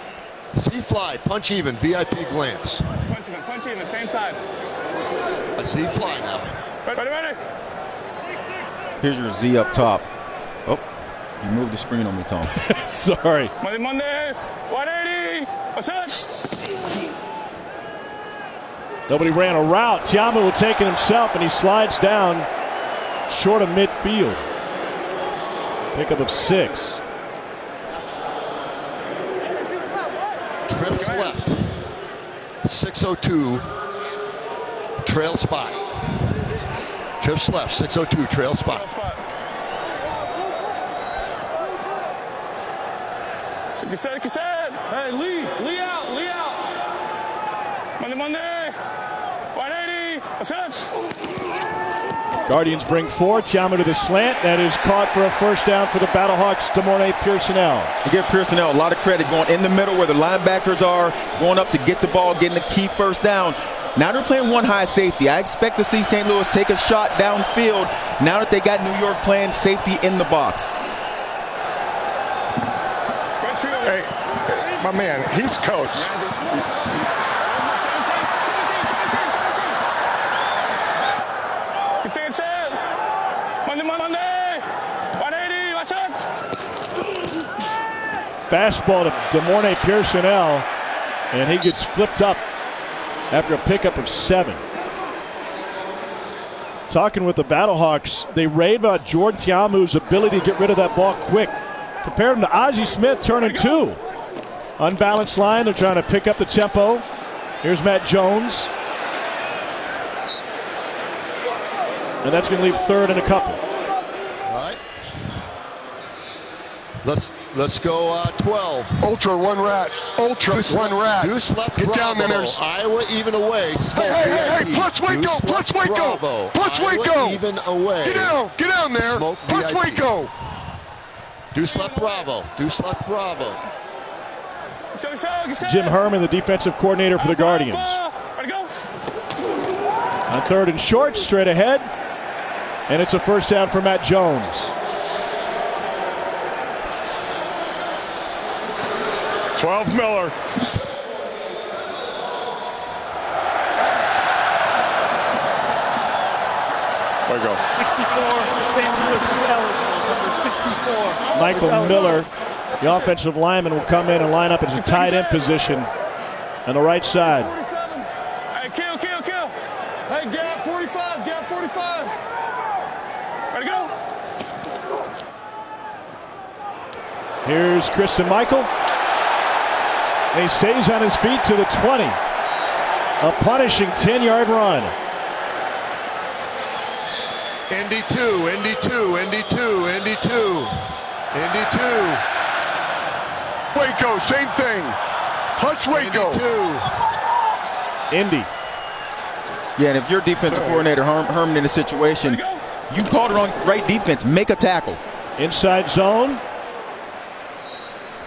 C fly, punch even, VIP glance. Punch even, same side. C fly now. Ready. Here's your Z up top. Oh, you moved the screen on me, Tom. Sorry. Monday, 180, such. Nobody ran a route. Tiamu will take it himself, and he slides down short of midfield. Pickup of 6. Trips left. 602. Trail spot. Trips left. 602. Trail spot. Hey, Lee out. Monday, 180, such. Guardians bring 4. Tiamu to the slant. That is caught for a first down for the BattleHawks. DeMornay Pearsonell. You give Pearsonell a lot of credit going in the middle where the linebackers are, going up to get the ball, getting the key first down. Now they're playing one high safety. I expect to see St. Louis take a shot downfield now that they got New York playing safety in the box. Hey, my man, he's coach. Monday, 180, what's up? Fastball to DeMornay Pearsonell, and he gets flipped up after a pickup of 7. Talking with the BattleHawks, they rave about Jordan Tiamu's ability to get rid of that ball quick. Compared him to Ozzie Smith turning 2. Unbalanced line, they're trying to pick up the tempo. Here's Matt Jones. And that's going to leave 3rd and a couple. All right. Let's go 12. Ultra one rat. Deuce left, Get down there. There's Iowa even away. Hey, plus Waco. Plus Waco. Even away. Get down there. Smoke Plus VIP. Waco. Deuce left Bravo. Let's go. Jim Herman, the defensive coordinator for the Guardians. On 3rd and short, straight ahead. And it's a first down for Matt Jones. 12 Miller. There you go. 64, St. Louis is eligible. Number 64. Michael Miller, the offensive lineman, will come in and line up as a tight end position on the right side. 47. Hey, kill. Hey, gap 45, gap 45. Ready to go. Here's Christian Michael. And he stays on his feet to the 20. A punishing 10-yard run. Indy 2, Indy 2, Indy 2, Indy 2, Indy 2. Waco, same thing. Plus Waco. Indy. Yeah, and if you're defensive coordinator Herman in a situation, you called it on right defense. Make a tackle. Inside zone.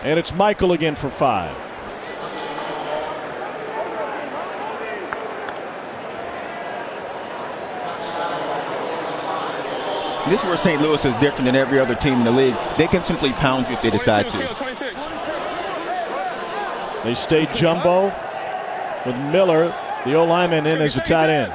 And it's Michael again for 5. This is where St. Louis is different than every other team in the league. They can simply pound you if they decide to. They stay jumbo with Miller, the old lineman, in as a tight end.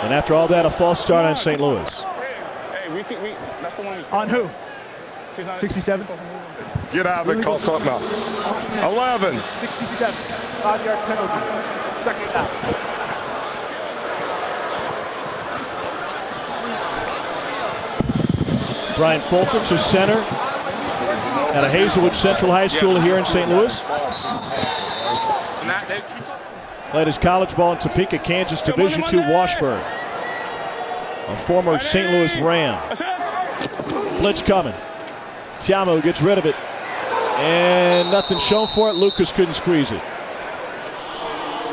And after all that, a false start on St. Louis. On who? 67. Get out of it, call something up. 11. 67. 5-yard penalty. Second down. Brian Fulton's his center at a Hazelwood Central High School here in St. Louis. Played his college ball in Topeka, Kansas, Division II Washburn. A former St. Louis Ram. Blitz coming. Tiamo gets rid of it. And nothing shown for it. Lucas couldn't squeeze it.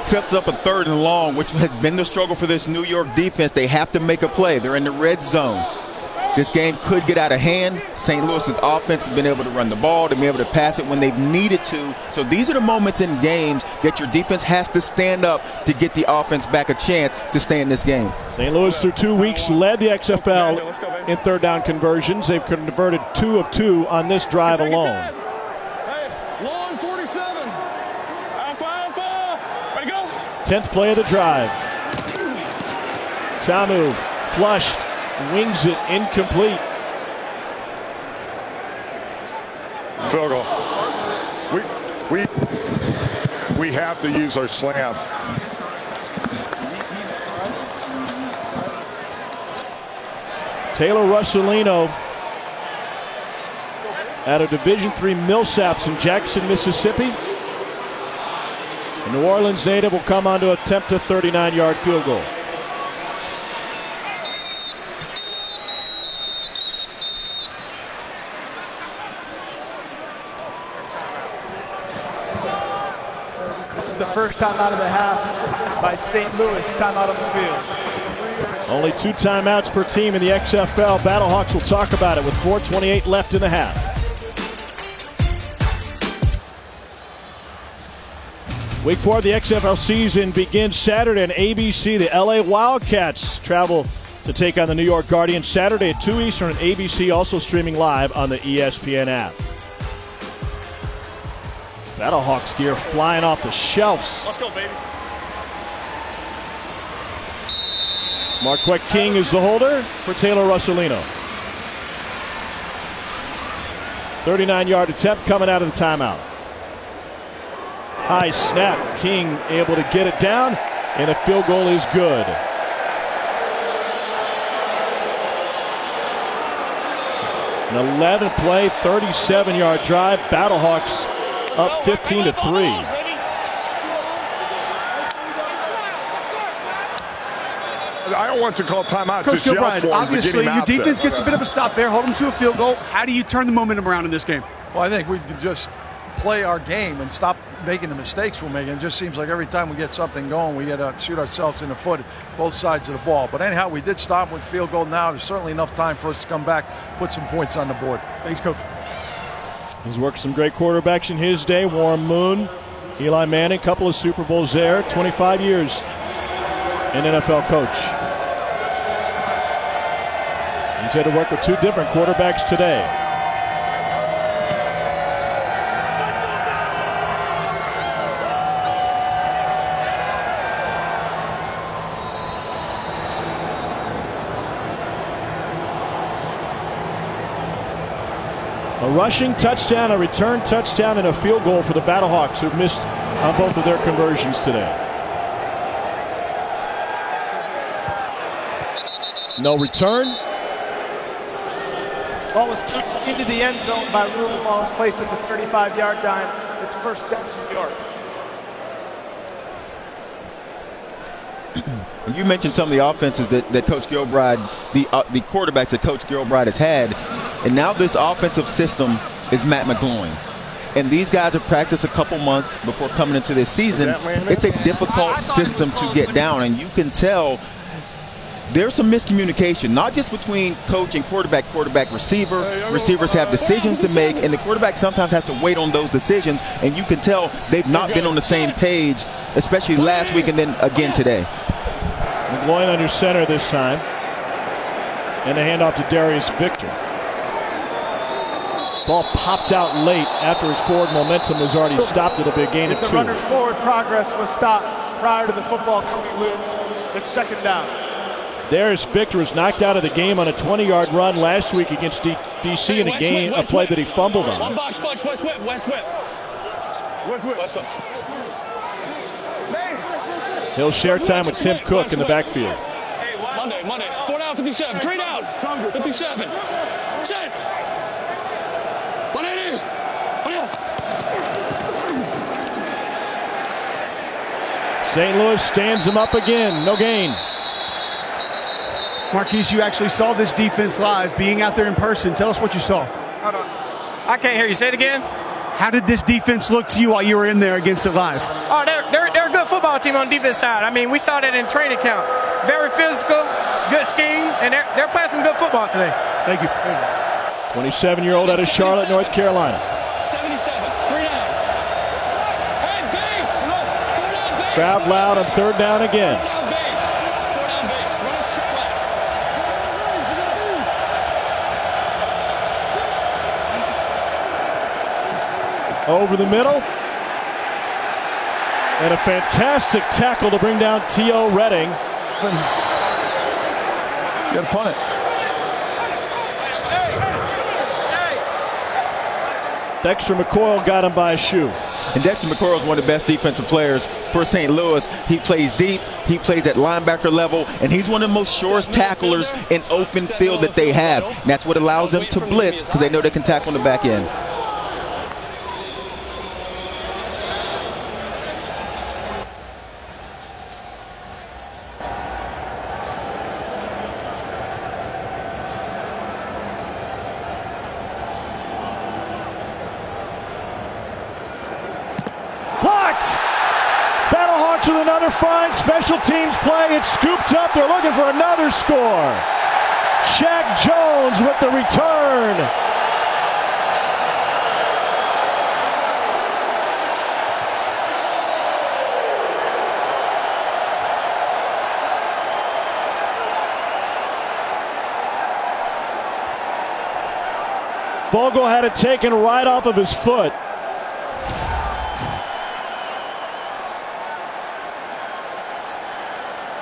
Sets up a 3rd and long, which has been the struggle for this New York defense. They have to make a play. They're in the red zone. This game could get out of hand. St. Louis's offense has been able to run the ball, to be able to pass it when they've needed to. So these are the moments in games that your defense has to stand up to get the offense back a chance to stay in this game. St. Louis through 2 weeks led the XFL in 3rd down conversions. They've converted 2 of 2 on this drive alone. Hey, long 47. Alpha. Ready to go. 10th play of the drive. Tamu flushed. Wings it incomplete. Field goal. We have to use our slants. Taylor Russolino out of Division III Millsaps in Jackson, Mississippi. The New Orleans native will come on to attempt a 39-yard field goal. This is the first time out of the half by St. Louis. Timeout on the field. Only 2 timeouts per team in the XFL. BattleHawks will talk about it with 4:28 left in the half. Week 4 of the XFL season begins Saturday on ABC. The LA Wildcats travel to take on the New York Guardians Saturday at 2 Eastern on ABC, also streaming live on the ESPN app. BattleHawks gear flying off the shelves. Let's go, baby. Marquette King is the holder for Taylor Russolino. 39-yard attempt coming out of the timeout. High snap. King able to get it down, and a field goal is good. An 11-play, 37-yard drive. BattleHawks up 15-3. I don't want to call timeout. Coach just yell for him obviously to get him your out defense there. gets a bit of a stop there, hold them to a field goal. How do you turn the momentum around in this game? Well, I think we can just play our game and stop making the mistakes we're making. It just seems like every time we get something going, we get to shoot ourselves in the foot, both sides of the ball. But anyhow, we did stop with field goal now. There's certainly enough time for us to come back, put some points on the board. Thanks, Coach. He's worked some great quarterbacks in his day. Warren Moon, Eli Manning, couple of Super Bowls there, 25 years an NFL coach. He's had to work with 2 different quarterbacks today. A rushing touchdown, a return touchdown, and a field goal for the BattleHawks, who've missed on both of their conversions today. No return. Ball was kicked into the end zone by Rule. Ball was placed at the 35-yard line. It's first down New York. You mentioned some of the offenses that Coach Gilbride, the quarterbacks that Coach Gilbride has had, and now this offensive system is Matt McGloin's. And these guys have practiced a couple months before coming into this season. It's a difficult system to get down, and you can tell there's some miscommunication, not just between coach and quarterback, receiver. Receivers have decisions to make, and the quarterback sometimes has to wait on those decisions, and you can tell they've not been on the same page, especially last week and then again today. McGloin under center this time, and a handoff to Darius Victor. Ball popped out late after his forward momentum was already stopped. It'll be a gain of 2. If the runner forward progress was stopped prior to the football coming loose, it's second down. Darius Victor was knocked out of the game on a 20-yard run last week against DC in a play that he fumbled on. One box, West whip. He'll share time with Tim Cook in the backfield. Hey, Monday. 4 down, 57. 3 down, 57. Set. 180. St. Louis stands him up again. No gain. Marquise, you actually saw this defense live, being out there in person. Tell us what you saw. Hold on. I can't hear you. Say it again. How did this defense look to you while you were in there against it live? Oh, they're a good football team on the defense side. I mean, we saw that in training camp. Very physical, good scheme, and they're playing some good football today. Thank you. 27-year-old out of Charlotte, North Carolina. 77. 3 down. Hey, base. Look. 4 down base. Crowd loud on 3rd down again. Over the middle. And a fantastic tackle to bring down T.O. Redding. Got to punt it. Dexter McCoyle got him by a shoe. And Dexter McCoyle is one of the best defensive players for St. Louis. He plays deep, he plays at linebacker level, and he's one of the most surest tacklers in open field that they have. And that's what allows them to blitz, because they know they can tackle on the back end. BattleHawks with another fine special teams play. It's scooped up. They're looking for another score. Shaq Jones with the return. Vogel had it taken right off of his foot.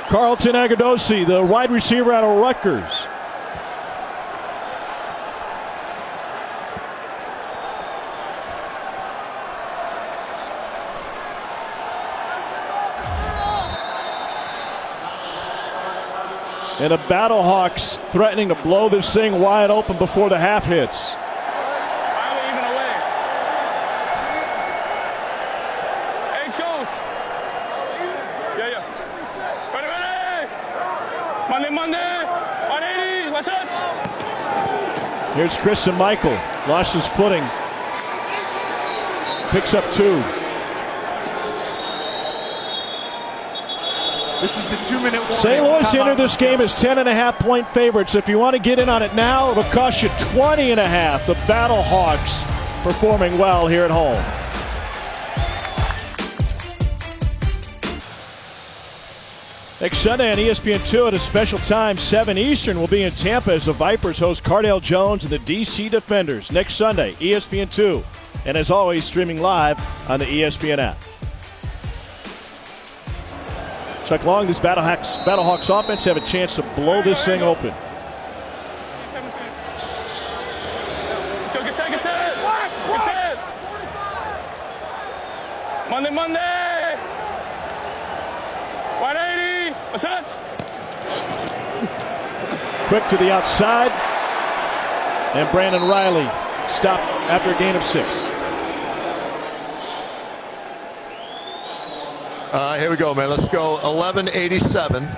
Carlton Agudosi, the wide receiver out of Rutgers. And the BattleHawks threatening to blow this thing wide open before the half hits. Here's Chris and Michael. Lost his footing. picks up 2. This is the 2-minute warning. St. Louis entered this game as 10.5-point favorites. If you want to get in on it now, it'll cost you 20.5. The BattleHawks performing well here at home. Next Sunday on ESPN2 at a special time, 7 Eastern, will be in Tampa as the Vipers host Cardale Jones and the DC Defenders. Next Sunday, ESPN2. And as always, streaming live on the ESPN app. Chuck Long, this BattleHawks offense have a chance to blow this thing open. Let's go, get set. Get set. Monday. 180. What's up? Quick to the outside. And Brandon Riley stopped after a gain of 6. Here we go, man. Let's go. 1187.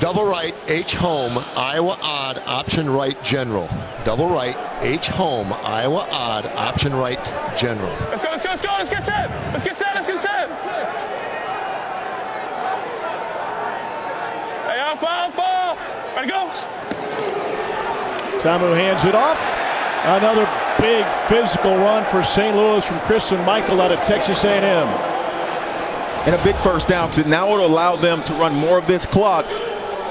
Double right, H home, Iowa odd, option right, general. Double right, H home, Iowa odd, option right, general. Let's go. Let's get set. Hey, alpha. Ready, go. Tamu hands it off. Another big physical run for St. Louis from Chris and Michael out of Texas A&M. And a big first down. So now it'll allow them to run more of this clock.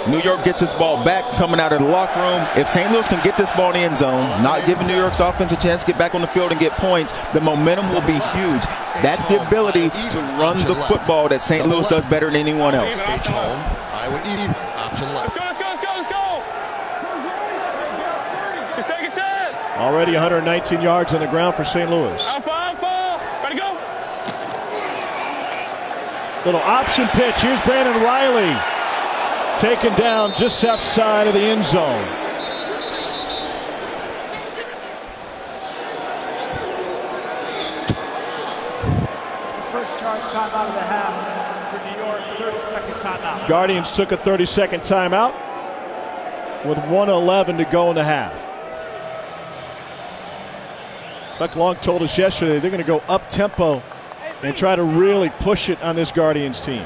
New York gets this ball back coming out of the locker room. If St. Louis can get this ball in the end zone, not giving New York's offense a chance to get back on the field and get points, the momentum will be huge. That's the ability to run the football that St. Louis does better than anyone else. H home, Iowa even, option left. Let's go. Get set. Already 119 yards on the ground for St. Louis. Alpha. Ready, go. Little option pitch. Here's Brandon Riley. Taken down just outside of the end zone. It's the first charge timeout of the half for New York. 30-second timeout. Guardians took a 30-second timeout with 1:11 to go in the half. Chuck Long told us yesterday they're going to go up-tempo and try to really push it on this Guardians team.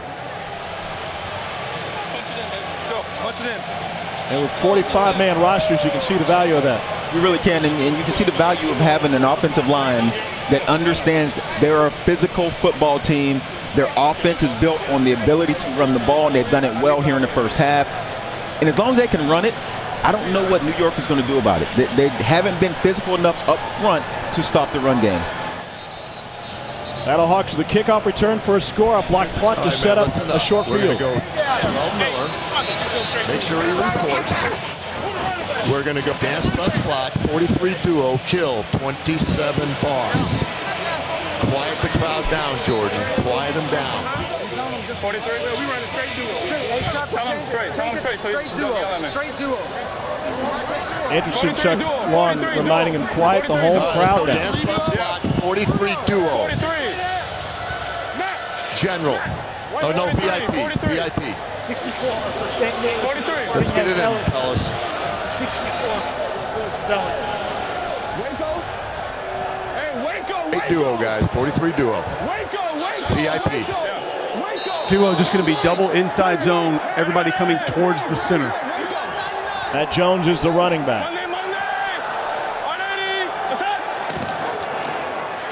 And with 45-man rosters, you can see the value of that. You really can, and you can see the value of having an offensive line that understands they're a physical football team. Their offense is built on the ability to run the ball, and they've done it well here in the first half. And as long as they can run it, I don't know what New York is going to do about it. They haven't been physical enough up front to stop the run game. BattleHawks with a kickoff return for a score. A block punt to set up a short field. Go Terrell Miller. Make sure he reports. We're going to go dance plus slot, 43 duo, kill, 27 boss. Quiet the crowd down, Jordan. Quiet them down. 43, we run a straight duo. Tell them straight. Straight duo. Interesting, Chuck Long reminding him quiet the whole crowd down. Dance plus slot, 43 duo. General. Oh, no, VIP. 64%. Let's get it in, fellas. 64. Waco. Hey, duo, guys. 43 duo. VIP. Duo just going to be double inside zone. Everybody coming towards the center. Matt Jones is the running back.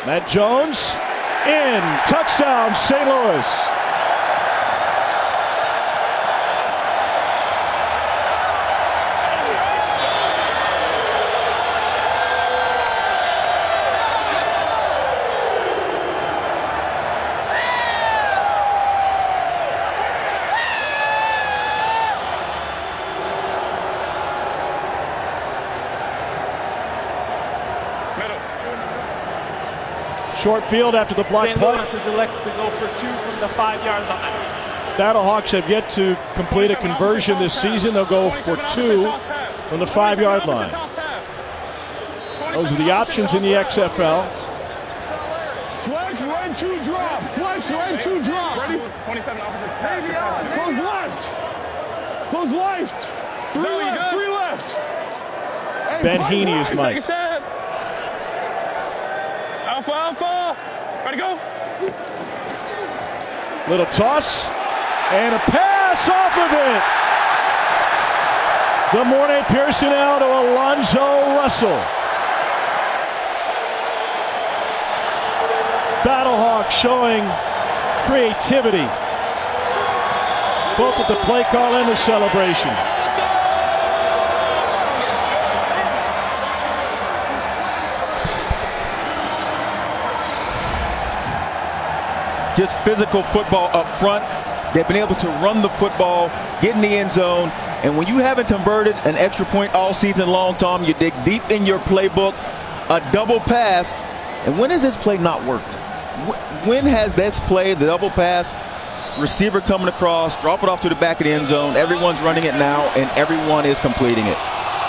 Matt Jones in. Touchdown, St. Louis. Short field after the block St. punt. Louis is elected to go for 2 from the 5-yard line. BattleHawks have yet to complete a conversion this season. They'll go for 2 from the 5-yard line. Those are the options in the XFL. Flex right 2 drop. Ready? 27 opposite pass. Close left. 3 left. Ben Heaney is Mike. Alpha. Ready, go. Little toss and a pass off of it. DeMornay Pearsonell to Alonzo Russell. BattleHawks showing creativity, both at the play call and the celebration. Just physical football up front. They've been able to run the football, get in the end zone, and when you haven't converted an extra point all season long, Tom, you dig deep in your playbook, a double pass, and when has this play not worked? When has this play, the double pass, receiver coming across, drop it off to the back of the end zone, everyone's running it now, and everyone is completing it.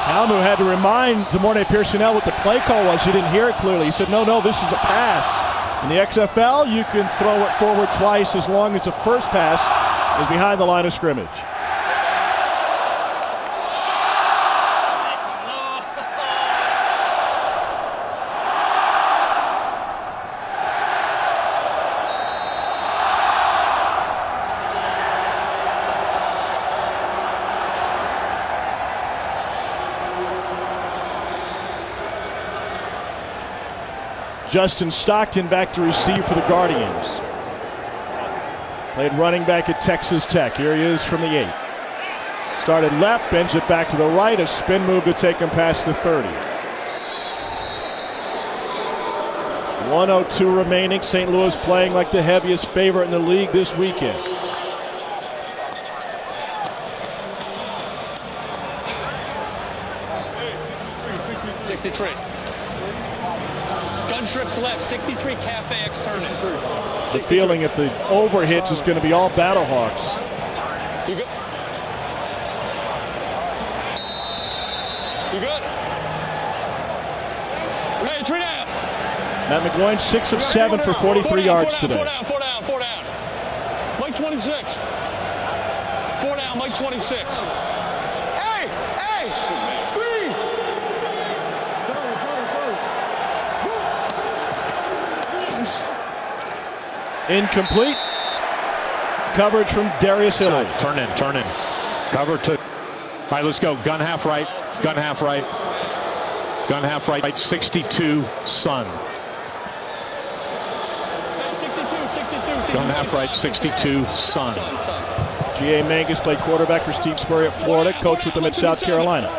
Talmu had to remind DeMornay Pearsonell what the play call was. He didn't hear it clearly. He said, no, this is a pass. In the XFL, you can throw it forward twice as long as the first pass is behind the line of scrimmage. Justin Stockton back to receive for the Guardians. Played running back at Texas Tech. Here he is from the 8. Started left, bends it back to the right. A spin move to take him past the 30. 1:02 remaining. St. Louis playing like the heaviest favorite in the league this weekend. Trips left, 63 Cafe X turning. The feeling if the over hits is going to be all BattleHawks. You good? You good? Ready, 3 down. Matt McGloin 6 of 7 for 43 yards today. 4 down. Mike 26. 4 down, Mike 26. Hey! Screen! Incomplete. Coverage from Darius Hillard. Turn in. Cover 2. All right, let's go. Gun half right. 62, Sun. 62. Gun half right, 62, Sun. G.A. Mangus played quarterback for Steve Spurrier at Florida, coached with them at South Carolina.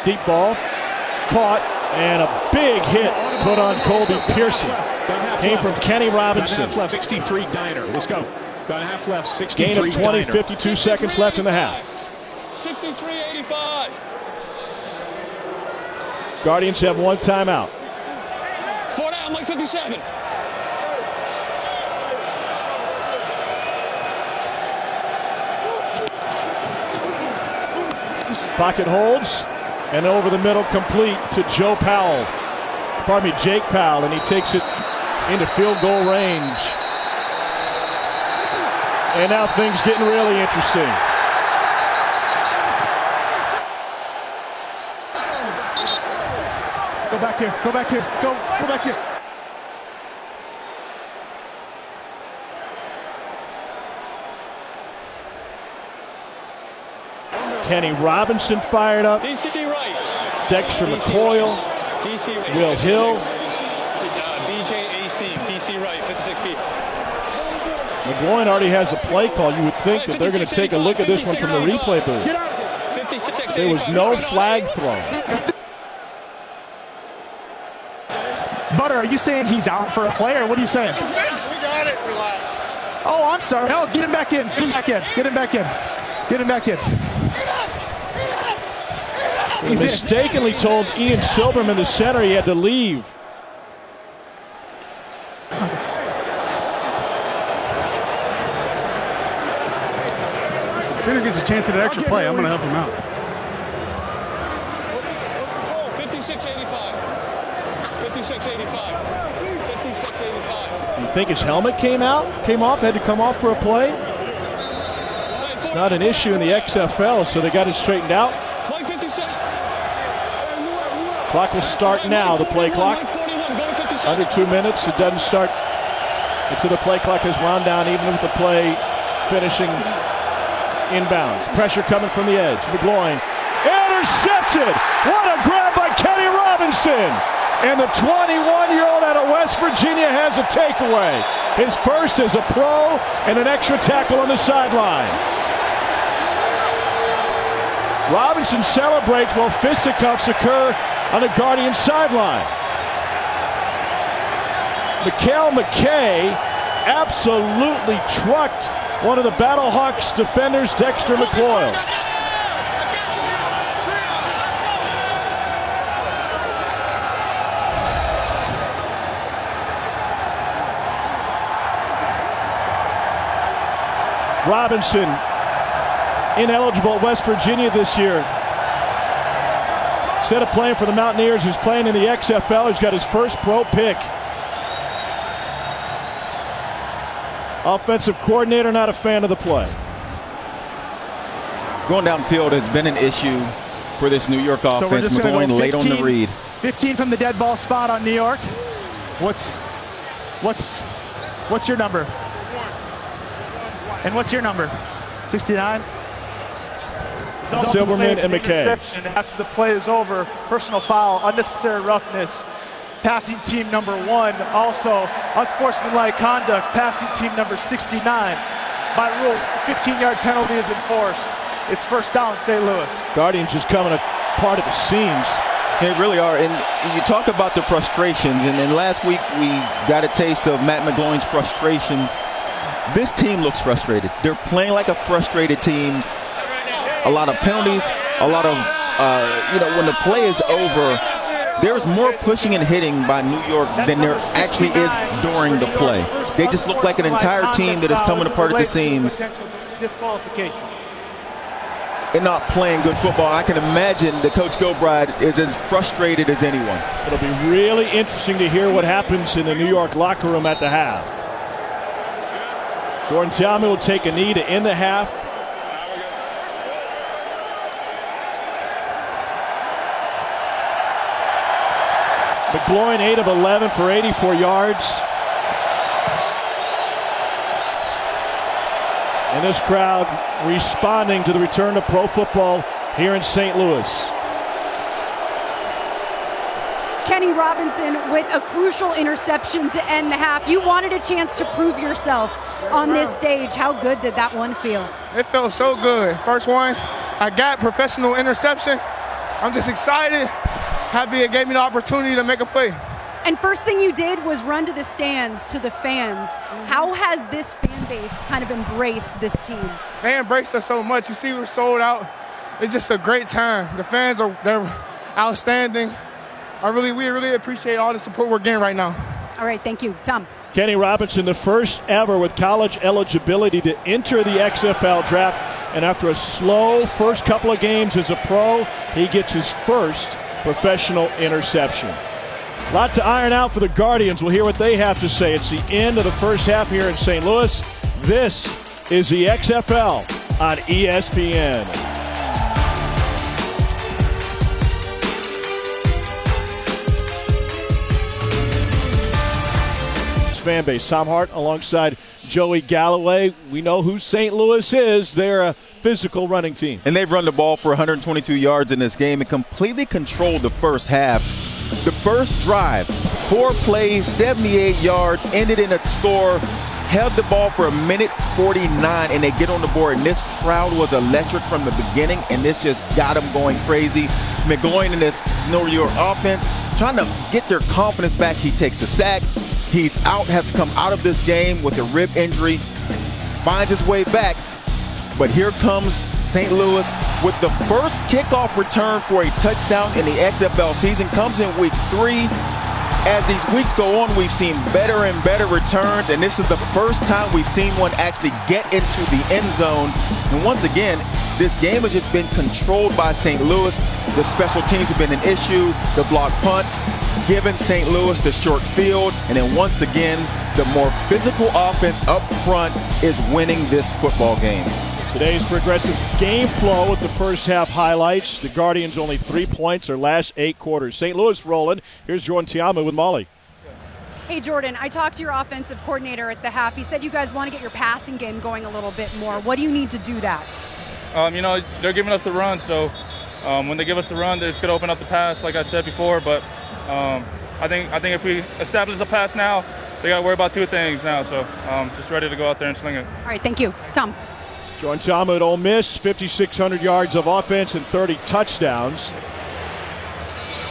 Deep ball, caught, and a big hit put on Colby Pearson. Came from Kenny Robinson. Gun half left, 63 Diner. Let's go. Gun half left, 63 Gain of 20, Diner. 52 seconds left in the half. 63-85. Guardians have one timeout. 4 down, Mike 57. Pocket holds. And over the middle, complete to Jake Powell, and he takes it into field goal range. And now things getting really interesting. Go back here, go back here. Kenny Robinson fired up. DC right. Dexter McCoyle. DC right. Will Hill. BJAC. DC right. 56 feet. McGloin already has a play call. You would think that they're going to take a look at this one from the replay booth. There was no flag thrown. Butter, are you saying he's out for a play, or what are you saying? We got it. Relax. Oh, I'm sorry. Oh, get him back in. So he mistakenly told Ian Silberman, the center, he had to leave. The center gets a chance at an extra play. I'm going to help him out. 56-85. 56-85. You think his helmet came off, had to come off for a play? It's not an issue in the XFL, so they got it straightened out. Clock will start now, the play clock. Under 2 minutes. It doesn't start until the play clock is wound down, even with the play finishing inbounds. Pressure coming from the edge. McGloin intercepted. What a grab by Kenny Robinson. And the 21-year-old out of West Virginia has a takeaway. His first as a pro and an extra tackle on the sideline. Robinson celebrates while fisticuffs occur on the Guardians sideline. Mikael McKay absolutely trucked one of the BattleHawks defenders, Dexter McCoyle. Robinson, ineligible at West Virginia this year. Instead of playing for the Mountaineers, he's playing in the XFL. He's got his first pro pick. Offensive coordinator, not a fan of the play. Going downfield has been an issue for this New York offense. So McGloin late on the read. 15 from the dead ball spot on New York. What's your number? And what's your number? 69? Silverman and McKay. After the play is over, personal foul, unnecessary roughness. Passing team number 1, also unsportsmanlike conduct, passing team number 69. By rule, 15-yard penalty is enforced. It's first down, St. Louis. Guardians just coming apart at the seams. They really are. And you talk about the frustrations, and then last week we got a taste of Matt McGloin's frustrations. This team looks frustrated. They're playing like a frustrated team. A lot of penalties, a lot of, when the play is over, there's more pushing and hitting by New York than there actually is during the play. They just look like an entire team that is coming apart at the seams and not playing good football. I can imagine that Coach Gilbride is as frustrated as anyone. It'll be really interesting to hear what happens in the New York locker room at the half. Gordon Talman will take a knee to end the half. McGloin 8 of 11 for 84 yards. And this crowd responding to the return to pro football here in St. Louis. Kenny Robinson with a crucial interception to end the half. You wanted a chance to prove yourself on this stage. How good did that one feel? It felt so good. First one, I got professional interception. I'm just excited. Happy it gave me the opportunity to make a play. And first thing you did was run to the stands, to the fans. How has this fan base kind of embraced this team? They embraced us so much. You see, we're sold out. It's just a great time. The fans they're outstanding. We really appreciate all the support we're getting right now. All right, thank you. Tom. Kenny Robinson, the first ever with college eligibility to enter the XFL draft. And after a slow first couple of games as a pro, he gets his first professional interception. A lot to iron out for the Guardians. We'll hear what they have to say. It's the end of the first half here in St. Louis. This is the XFL on ESPN. Fan base. Tom Hart alongside Joey Galloway. We know who St. Louis is. They're a physical running team. And they've run the ball for 122 yards in this game and completely controlled the first half. The first drive, 4 plays, 78 yards, ended in a score, held the ball for 1:49, and they get on the board. And this crowd was electric from the beginning, and this just got them going crazy. McGloin in this New York offense trying to get their confidence back. He takes the sack. He's out, has come out of this game with a rib injury, finds his way back. But here comes St. Louis with the first kickoff return for a touchdown in the XFL season. Comes in week 3. As these weeks go on, we've seen better and better returns, and this is the first time we've seen one actually get into the end zone. And once again, this game has just been controlled by St. Louis. The special teams have been an issue. The block punt, giving St. Louis the short field, and then once again, the more physical offense up front is winning this football game. Today's Progressive game flow with the first half highlights. The Guardians only 3 points their last 8 quarters. St. Louis rolling. Here's Jordan Tiamu with Molly. Hey, Jordan, I talked to your offensive coordinator at the half. He said you guys want to get your passing game going a little bit more. What do you need to do that? They're giving us the run, so when they give us the run, they're just going to open up the pass, like I said before. But I think if we establish the pass now, they got to worry about 2 things now. So just ready to go out there and sling it. All right, thank you. Tom. Jordan Tiamu at Ole Miss, 5,600 yards of offense and 30 touchdowns.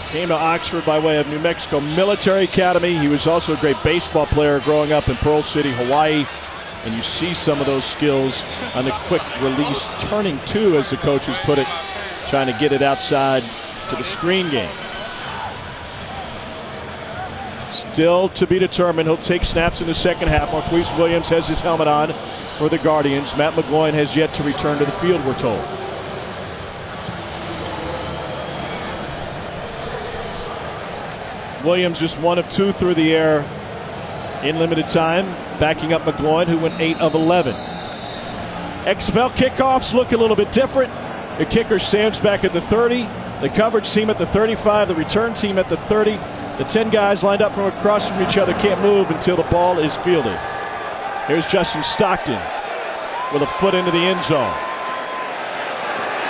Came to Oxford by way of New Mexico Military Academy. He was also a great baseball player growing up in Pearl City, Hawaii. And you see some of those skills on the quick release, turning 2, as the coaches put it, trying to get it outside to the screen game. Still to be determined. He'll take snaps in the second half. Marquise Williams has his helmet on for the Guardians. Matt McGloin has yet to return to the field, we're told. Williams just 1 of 2 through the air in limited time, backing up McGloin, who went 8 of 11. XFL kickoffs look a little bit different. The kicker stands back at the 30. The coverage team at the 35. The return team at the 30. The 10 guys lined up from across from each other can't move until the ball is fielded. Here's Justin Stockton with a foot into the end zone.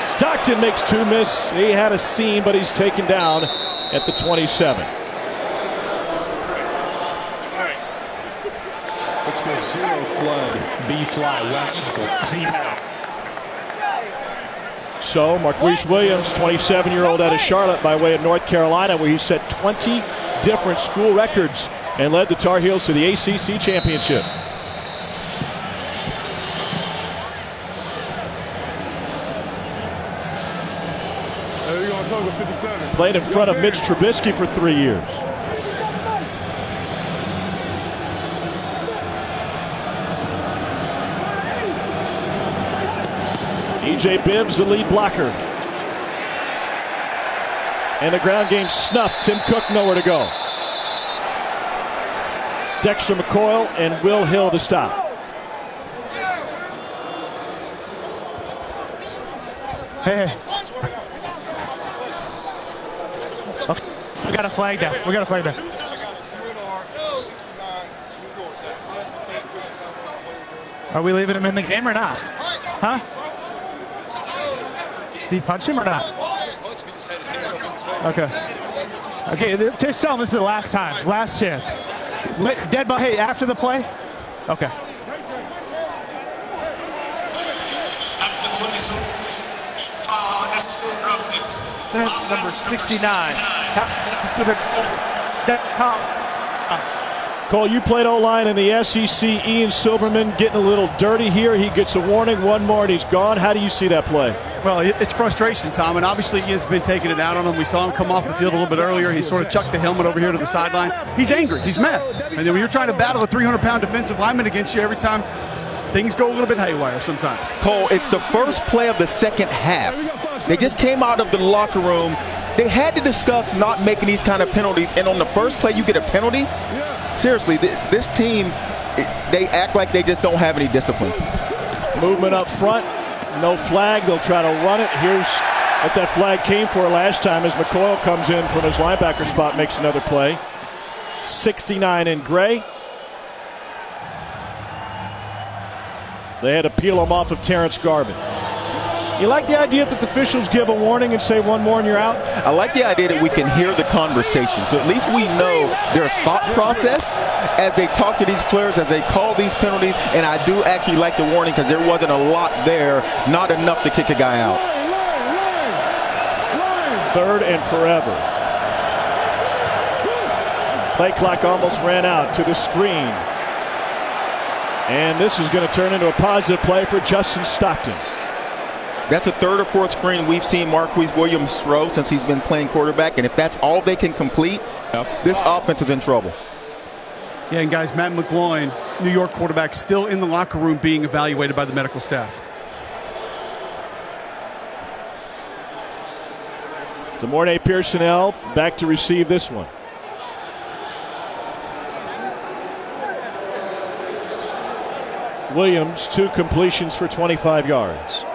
Stockton makes 2 miss. He had a seam, but he's taken down at the 27. Let's go 0 flood, B fly, left, Z out. So Marquise Williams, 27-year-old out of Charlotte by way of North Carolina, where he set 20 different school records and led the Tar Heels to the ACC championship. Played in front of Mitch Trubisky for 3 years. E.J. Bibbs, the lead blocker. And the ground game snuffed. Tim Cook nowhere to go. Dexter McCoyle and Will Hill to stop. Hey. We got a flag down. We got a flag down. Are we leaving him in the game or not? Huh? Did he punch him or not? Okay. Okay, just tell him this is the last time. Last chance. Dead ball. Hey, after the play? Okay. That's number 69. Cole, you played O-line in the SEC. Ian Silberman getting a little dirty here. He gets a warning, 1 more, and he's gone. How do you see that play? Well, it's frustration, Tom, and obviously Ian's been taking it out on him. We saw him come off the field a little bit earlier. He sort of chucked the helmet over here to the sideline. He's angry. He's mad. And then when you're trying to battle a 300-pound defensive lineman against you every time, things go a little bit haywire sometimes. Cole, it's the first play of the second half. They just came out of the locker room. They had to discuss not making these kind of penalties, and on the first play you get a penalty? Seriously, this team, they act like they just don't have any discipline. Movement up front, no flag. They'll try to run it. Here's what that flag came for last time as McCoyle comes in from his linebacker spot, makes another play. 69 in gray. They had to peel him off of Terrence Garvin. You like the idea that the officials give a warning and say 1 more and you're out? I like the idea that we can hear the conversation. So at least we know their thought process as they talk to these players, as they call these penalties. And I do actually like the warning because there wasn't a lot there, not enough to kick a guy out. 3rd and forever. Play clock almost ran out to the screen. And this is going to turn into a positive play for Justin Stockton. That's the 3rd or 4th screen we've seen Marquise Williams throw since he's been playing quarterback. And if that's all they can complete, this offense is in trouble. Yeah, and guys, Matt McGloin, New York quarterback, still in the locker room being evaluated by the medical staff. DeMornay Pearsonell back to receive this one. Williams, 2 completions for 25 yards.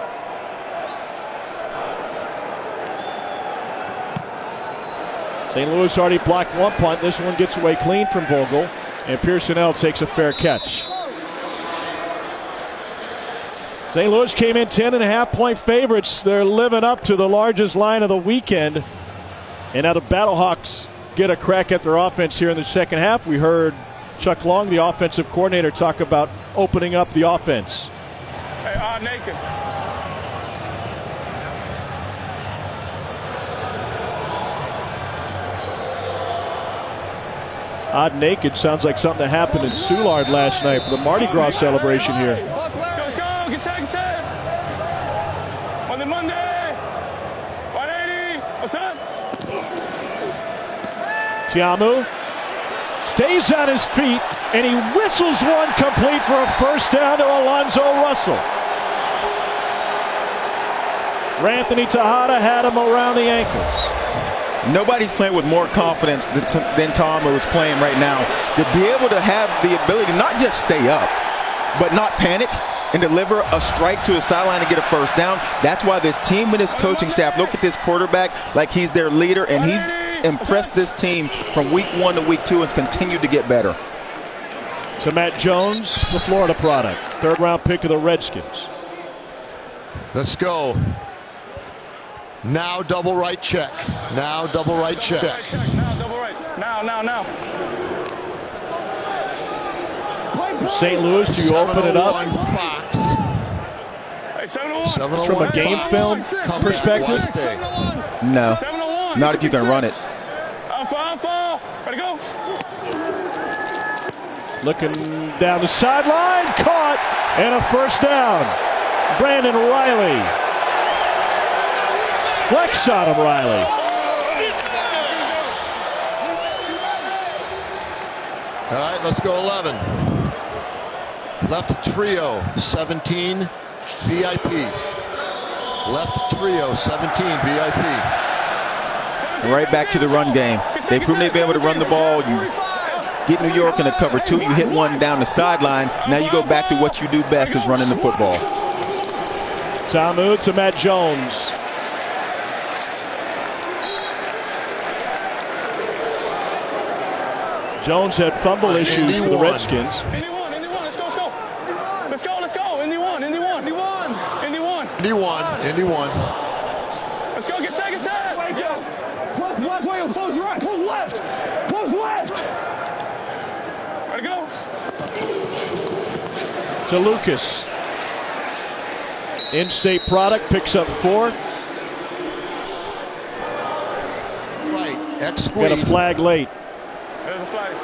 St. Louis already blocked 1 punt. This one gets away clean from Vogel, and Pearsonell takes a fair catch. St. Louis came in 10.5-point favorites. They're living up to the largest line of the weekend. And now the BattleHawks get a crack at their offense here in the second half. We heard Chuck Long, the offensive coordinator, talk about opening up the offense. Hey, naked. Odd naked sounds like something that happened in Soulard last night for the Mardi Gras celebration here. Let's go. Get set. Monday. 180. What's up? Tiamu stays on his feet, and he whistles one complete for a first down to Alonzo Russell. Ranthony Tejada had him around the ankles. Nobody's playing with more confidence than Tom is playing right now. To be able to have the ability to not just stay up, but not panic and deliver a strike to the sideline and get a first down. That's why this team and his coaching staff look at this quarterback like he's their leader, and he's impressed this team from week 1 to week 2 and has continued to get better. To Matt Jones, the Florida product, 3rd-round pick of the Redskins. Let's go. Now double right check. Now double right check. Now double right. Now. For St. Louis, do you open it up? Fox. Hey, 701. Just from a game film perspective? No, not if you can run it. I'm fine. Ready to go. Looking down the sideline, caught, and a first down. Brandon Riley. Flex on him, Riley. All right, let's go 11. Left trio, 17, VIP. Left trio, 17, VIP. Right back to the run game. They've proven they've been able to run the ball. You get New York in a cover 2, you hit one down the sideline. Now you go back to what you do best, is running the football. Tamu to Matt Jones. Jones had fumble issues for the Redskins. Indy one. Let's go. Indy one. Let's go. Get set. Black whale, close right, close left. Ready to go. To Lucas. In-state product picks up 4. Right, X squeeze. Got a flag late. There's a flag.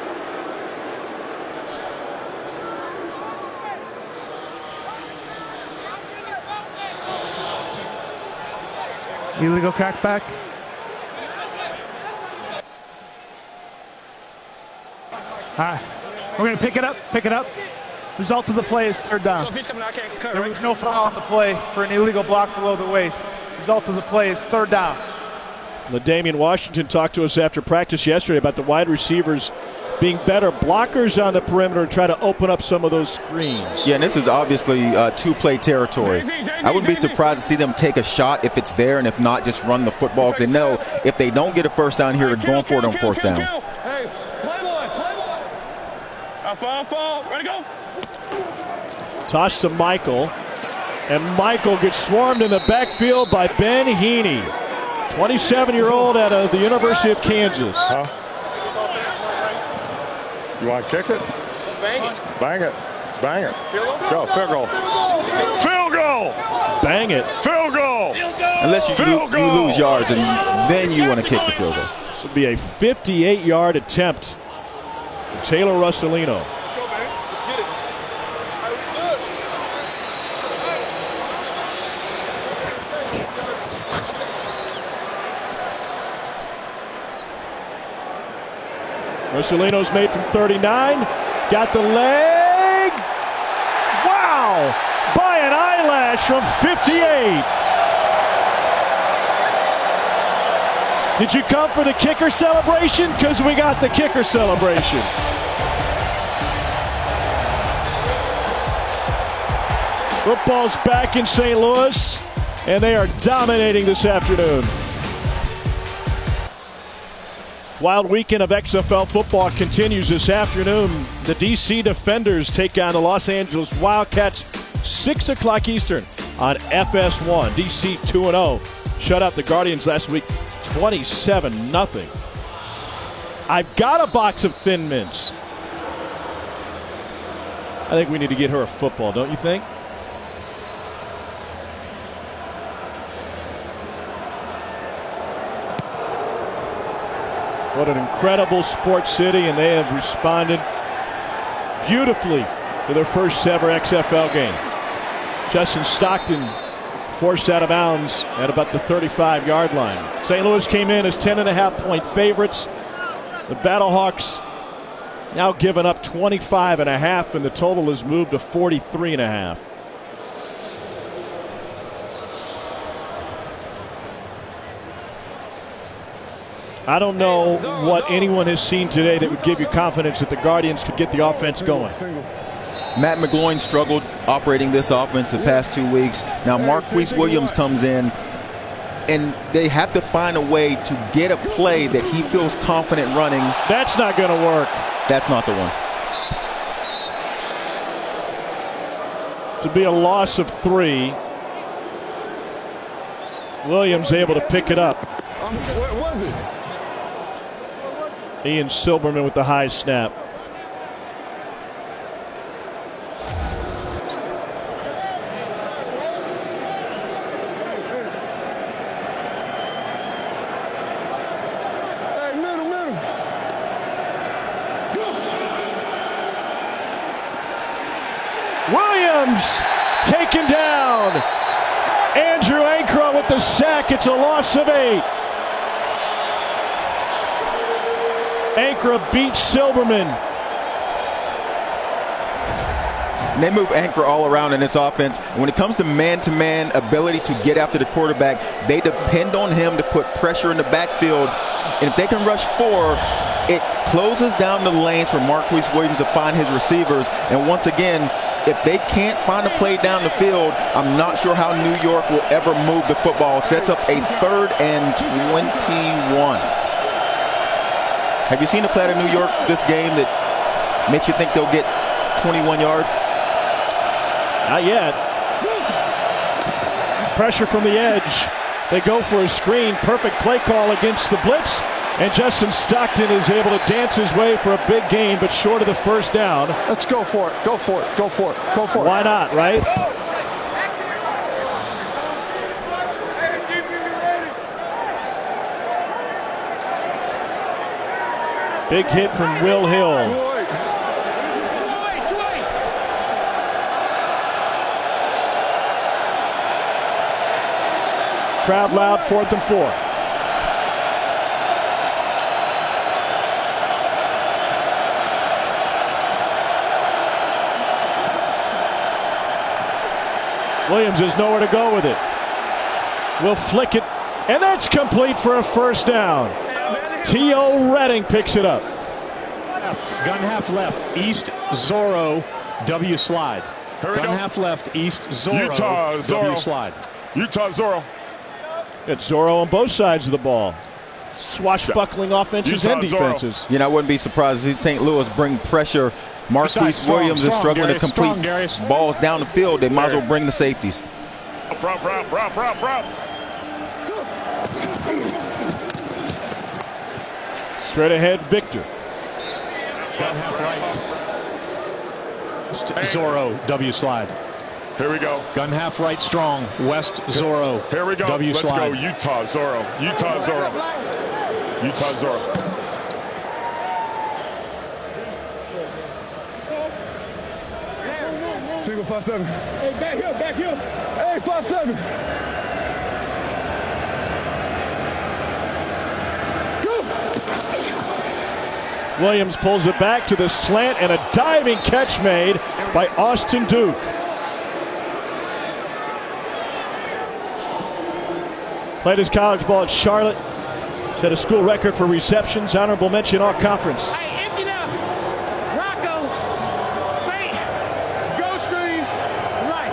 Illegal crackback. All right, we're going to pick it up. Result of the play is 3rd down. There was no foul on the play for an illegal block below the waist. Result of the play is 3rd down. LaDamian Washington talked to us after practice yesterday about the wide receivers being better blockers on the perimeter and try to open up some of those screens. Yeah, and this is obviously 2-play territory. I wouldn't be surprised to see them take a shot if it's there, and if not, just run the football, because they know if they don't get a first down here, they're going for it on 4th down. Hey, play boy. I'm fall. Ready to go. Toss to Michael, and Michael gets swarmed in the backfield by Ben Heaney, 27-year-old out of the University of Kansas. You want to kick it? Bang it. Go, field goal. Bang it. Field goal. Unless you lose yards, and then you want to kick the field goal. This will be a 58-yard attempt for Taylor Russolino. Let's go, baby. Let's get it. Russolino's made from 39. Got the leg. Wow! By an eyelash from 58. Did you come for the kicker celebration? Because we got the kicker celebration. Football's back in St. Louis, and they are dominating this afternoon. Wild weekend of XFL football continues this afternoon. The DC Defenders take on the Los Angeles Wildcats, 6 o'clock Eastern on FS1. DC 2-0. Shut out the Guardians last week, 27-0. I've got a box of Thin Mints. I think we need to get her a football, don't you think? What an incredible sports city, and they have responded beautifully to their first ever XFL game. Justin Stockton forced out of bounds at about the 35-yard line. St. Louis came in as 10.5-point favorites. The BattleHawks now giving up 25.5, and the total has moved to 43.5. I don't know what anyone has seen today that would give you confidence that the Guardians could get the offense going. Matt McGloin struggled operating this offense the past 2 weeks. Now Marquise Williams comes in, and they have to find a way to get a play that he feels confident running. That's not going to work. That's not the one. This will be a loss of 3. Williams able to pick it up. What was it? Ian Silberman with the high snap. Hey, middle. Williams taken down. Andrew Ankra with the sack. It's a loss of 8. Ankra beats Silberman. And they move Ankra all around in this offense. And when it comes to man-to-man ability to get after the quarterback, they depend on him to put pressure in the backfield. And if they can rush 4, it closes down the lanes for Marquise Williams to find his receivers. And once again, if they can't find a play down the field, I'm not sure how New York will ever move the football. It sets up a 3rd and 21. Have you seen a play out of New York this game that makes you think they'll get 21 yards? Not yet. Pressure from the edge. They go for a screen. Perfect play call against the blitz. And Justin Stockton is able to dance his way for a big gain, but short of the first down. Let's go for it. Go for it. Go for it. Go for it. Why not, right? Big hit from Will Hill. Crowd loud, 4th and 4. Williams has nowhere to go with it. Will flick it, and that's complete for a first down. T.O. Redding picks it up. Gun half left, East Zorro, W slide. Gun half left, East Zorro, Utah, W Zorro. slide. Utah Zorro. It's Zorro on both sides of the ball. Swashbuckling offenses and defenses. You know, I wouldn't be surprised to see St. Louis bring pressure. Marquise Williams is struggling to complete balls down the field. They might as well bring the safeties. Rough. Straight ahead, Victor. Gun half right. Zorro, W slide. Here we go. Gun half right strong. West Zorro. Here we go. W Let's slide. go. Utah Zorro. Utah Zorro. Utah Zorro. Single 5-7. Hey, back here. Hey, 5-7. Williams pulls it back to the slant, and a diving catch made by Austin Duke. Played his college ball at Charlotte. Set a school record for receptions. Honorable mention all conference. Hey, empty now. Rocco. Wait. Go screen. Right.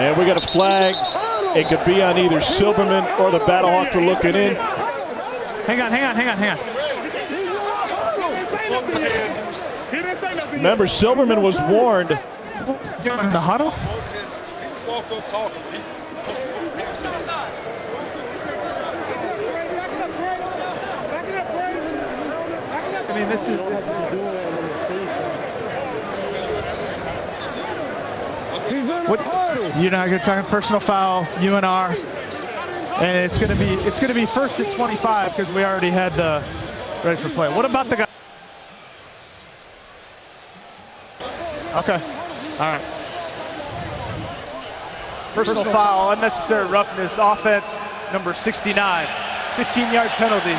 And we got a flag. It could be on either Silberman or the BattleHawk for looking in. Hang on. Remember, Silberman was warned. In the huddle? I mean, this is... What, you're not going to talk personal foul, UNR, and it's going to be first and 25 because we already had the ready for play. What about the guy? Okay, all right. Personal foul, unnecessary roughness, offense number 69, 15-yard penalty.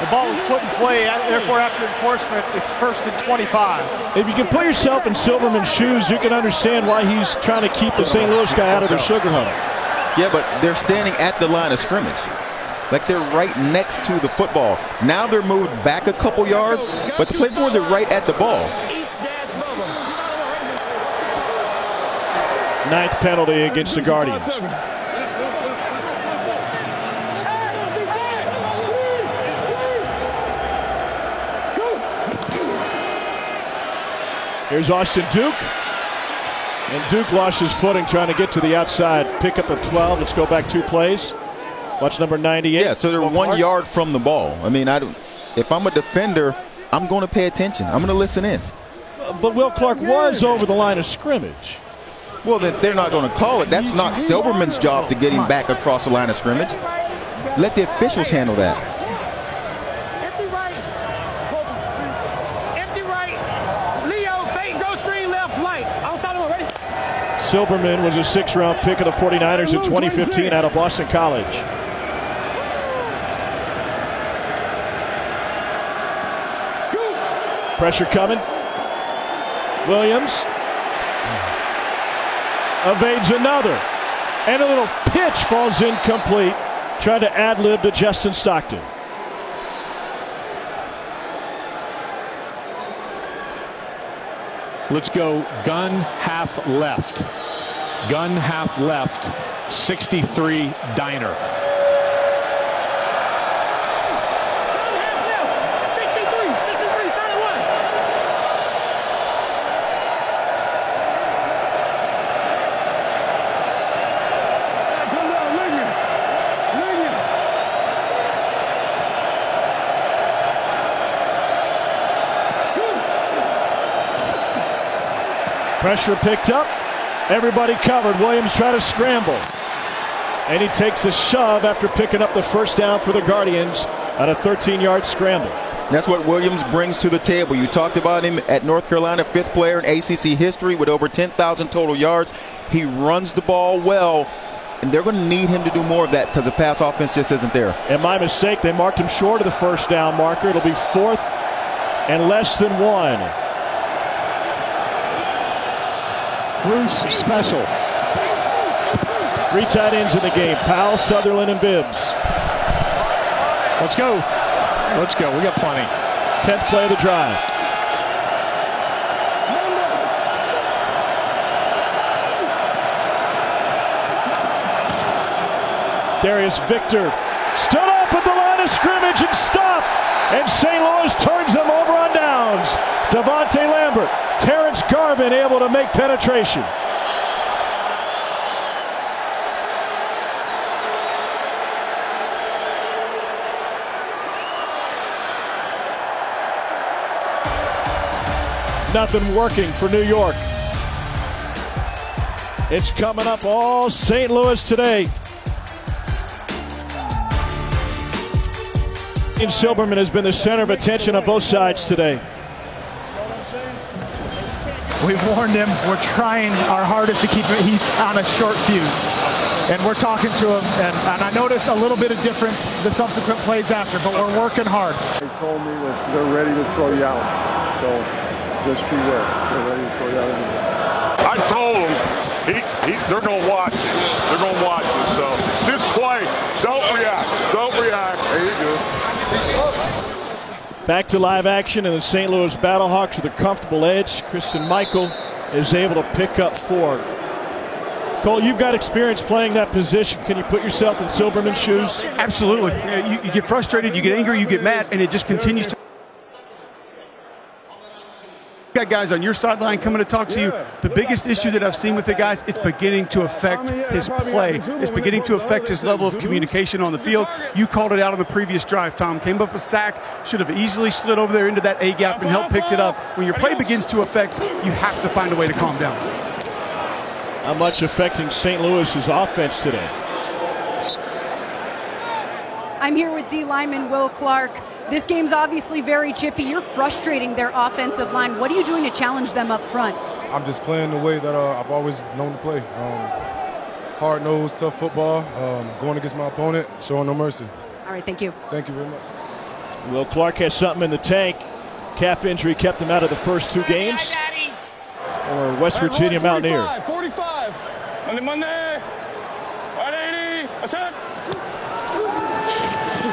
The ball was put in play, therefore after enforcement, it's first and 25. If you can put yourself in Silberman's shoes, you can understand why he's trying to keep the St. Louis guy out of the sugar huddle. Yeah, but they're standing at the line of scrimmage. Like they're right next to the football. Now they're moved back a couple yards, but the play forward, they're right at the ball. Ninth penalty against the Guardians. Here's Austin Duke. And Duke lost his footing trying to get to the outside. Pick up a 12. Let's go back 2 plays. Watch number 98. Yeah, so they're 1 yard from the ball. I mean, if I'm a defender, I'm going to pay attention. I'm going to listen in. But Will Clark was over the line of scrimmage. Well, then they're not going to call it. That's not Silberman's job to get him back across the line of scrimmage. Let the officials handle that. Empty right. Empty right. Leo, fake, go screen left, flank. Outside of ready. Silberman was a 6th-round pick of the 49ers in 2015 out of Boston College. Pressure coming. Williams evades another. And a little pitch falls incomplete. Trying to ad-lib to Justin Stockton. Let's go gun half left. Gun half left. 63 Diner. 63, solid one. Pressure picked up. Everybody covered. Williams trying to scramble. And he takes a shove after picking up the first down for the Guardians on a 13-yard scramble. That's what Williams brings to the table. You talked about him at North Carolina, 5th player in ACC history with over 10,000 total yards. He runs the ball well, and they're going to need him to do more of that because the pass offense just isn't there. And my mistake, they marked him short of the first down marker. It'll be 4th and less than 1. Bruce special. 3 tight ends in the game. Powell, Sutherland, and Bibbs. Let's go. Let's go. We got plenty. 10th play of the drive. Darius Victor stood up at the line of scrimmage and stopped. And St. Louis turns them over on downs. Devontae Lambert, Terrence Garvin able to make penetration. Nothing working for New York. It's coming up all St. Louis today. Silberman has been the center of attention on both sides today. We've warned him. We're trying our hardest to keep him. He's on a short fuse. And we're talking to him. And I noticed a little bit of difference the subsequent plays after, but we're working hard. They told me that they're ready to throw you out. So just beware. They're ready to throw you out. I told them they're going to watch it. They're going to watch it. So just play. Don't react. Don't react. There you go. Back to live action, and the St. Louis BattleHawks with a comfortable edge. Kristen Michael is able to pick up 4. Cole, you've got experience playing that position. Can you put yourself in Silberman's shoes? Absolutely. Yeah, you get frustrated, you get angry, you get mad, and it just continues to. Got guys on your sideline coming to talk to you. The biggest issue that I've seen with the guys, it's beginning to affect his play. It's beginning to affect his level of communication on the field. You called it out on the previous drive, Tom. Came up a sack, should have easily slid over there into that A gap and helped picked it up. When your play begins to affect, you have to find a way to calm down. How much affecting St. Louis's offense today? I'm here with D lineman Will Clark. This game's obviously very chippy. You're frustrating their offensive line. What are you doing to challenge them up front? I'm just playing the way that I've always known to play. Hard-nosed, tough football, going against my opponent, showing no mercy. All right, thank you. Thank you very much. Will Clark has something in the tank. Calf injury kept him out of the first 2 games. Or West Virginia Mountaineer. 45. Monday. 180. That's it.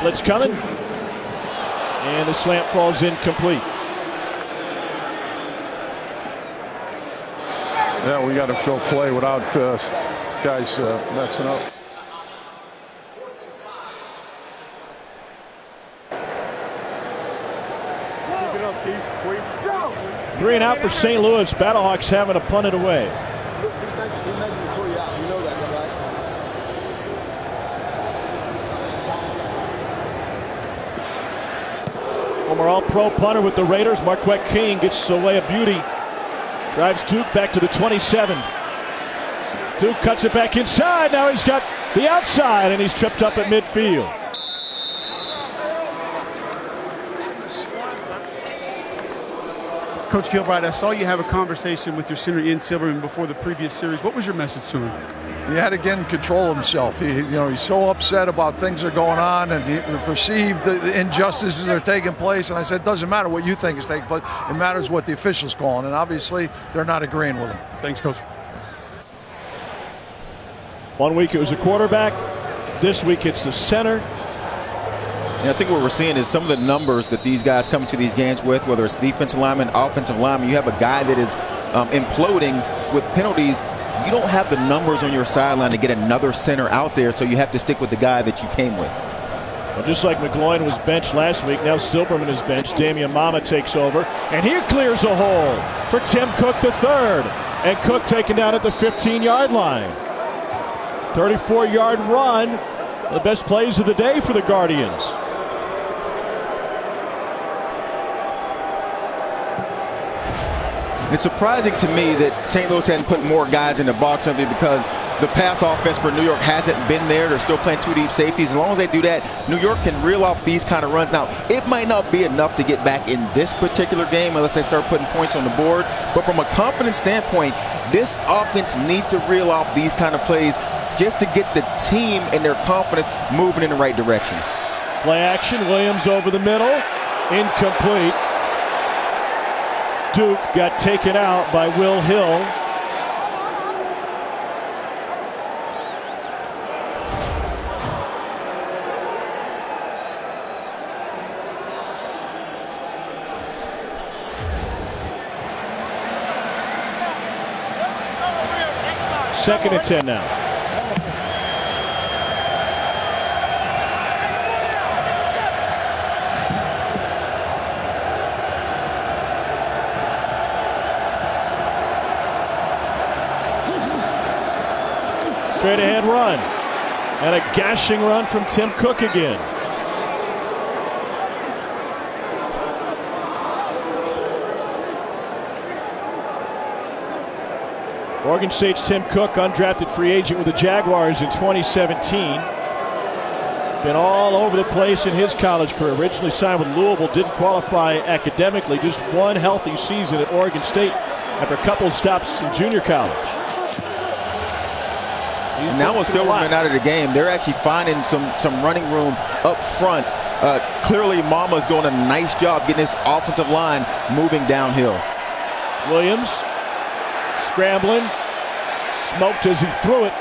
Blitz coming. And the slant falls incomplete. Yeah, we got to go play without guys messing up. Keep it up, Keith. 3 and out for St. Louis. BattleHawks having to punt it away. Former All-Pro punter with the Raiders, Marquette King gets away a beauty. Drives Duke back to the 27. Duke cuts it back inside. Now he's got the outside, and he's tripped up at midfield. Coach Gilbride, I saw you have a conversation with your center Ian Silberman before the previous series. What was your message to him? He had to again control himself. He's so upset about things that are going on and the perceived injustices that are taking place. And I said, it doesn't matter what you think is taking place. It matters what the officials call. And obviously, they're not agreeing with him. Thanks, Coach. 1 week it was a quarterback. This week it's the center. And I think what we're seeing is some of the numbers that these guys come to these games with, whether it's defensive lineman, offensive lineman, you have a guy that is imploding with penalties. You don't have the numbers on your sideline to get another center out there, so you have to stick with the guy that you came with. Well, just like McGloin was benched last week, now Silberman is benched. Damian Mama takes over, and he clears a hole for Tim Cook III. And Cook taken down at the 15-yard line. 34-yard run, the best plays of the day for the Guardians. It's surprising to me that St. Louis hadn't put more guys in the box simply because the pass offense for New York hasn't been there. They're still playing 2 deep safeties. As long as they do that, New York can reel off these kind of runs. Now, it might not be enough to get back in this particular game unless they start putting points on the board. But from a confidence standpoint, this offense needs to reel off these kind of plays just to get the team and their confidence moving in the right direction. Play action, Williams over the middle, incomplete. Duke got taken out by Will Hill. Second and 10 now. Straight ahead run. And a gashing run from Tim Cook again. Oregon State's Tim Cook, undrafted free agent with the Jaguars in 2017. Been all over the place in his college career. Originally signed with Louisville, didn't qualify academically. Just one healthy season at Oregon State after a couple of stops in junior college. Now with Silverman out of the game, they're actually finding some running room up front. Clearly, Mama's doing a nice job getting this offensive line moving downhill. Williams scrambling, smoked as he threw it,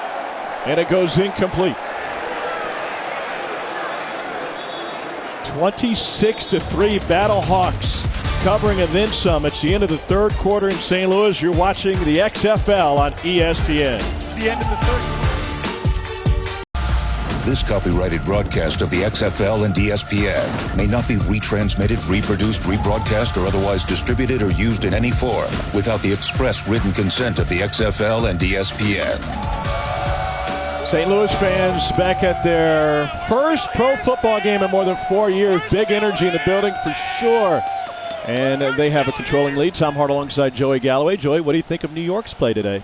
and it goes incomplete. 26-3 BattleHawks covering and then some. It's the end of the third quarter in St. Louis. You're watching the XFL on ESPN. the end of the third. This copyrighted broadcast of the XFL and ESPN may not be retransmitted, reproduced, rebroadcast, or otherwise distributed or used in any form without the express written consent of the XFL and ESPN. St. Louis fans back at their first pro football game in more than 4 years. Big energy in the building for sure. And they have a controlling lead. Tom Hart alongside Joey Galloway. Joey, what do you think of New York's play today?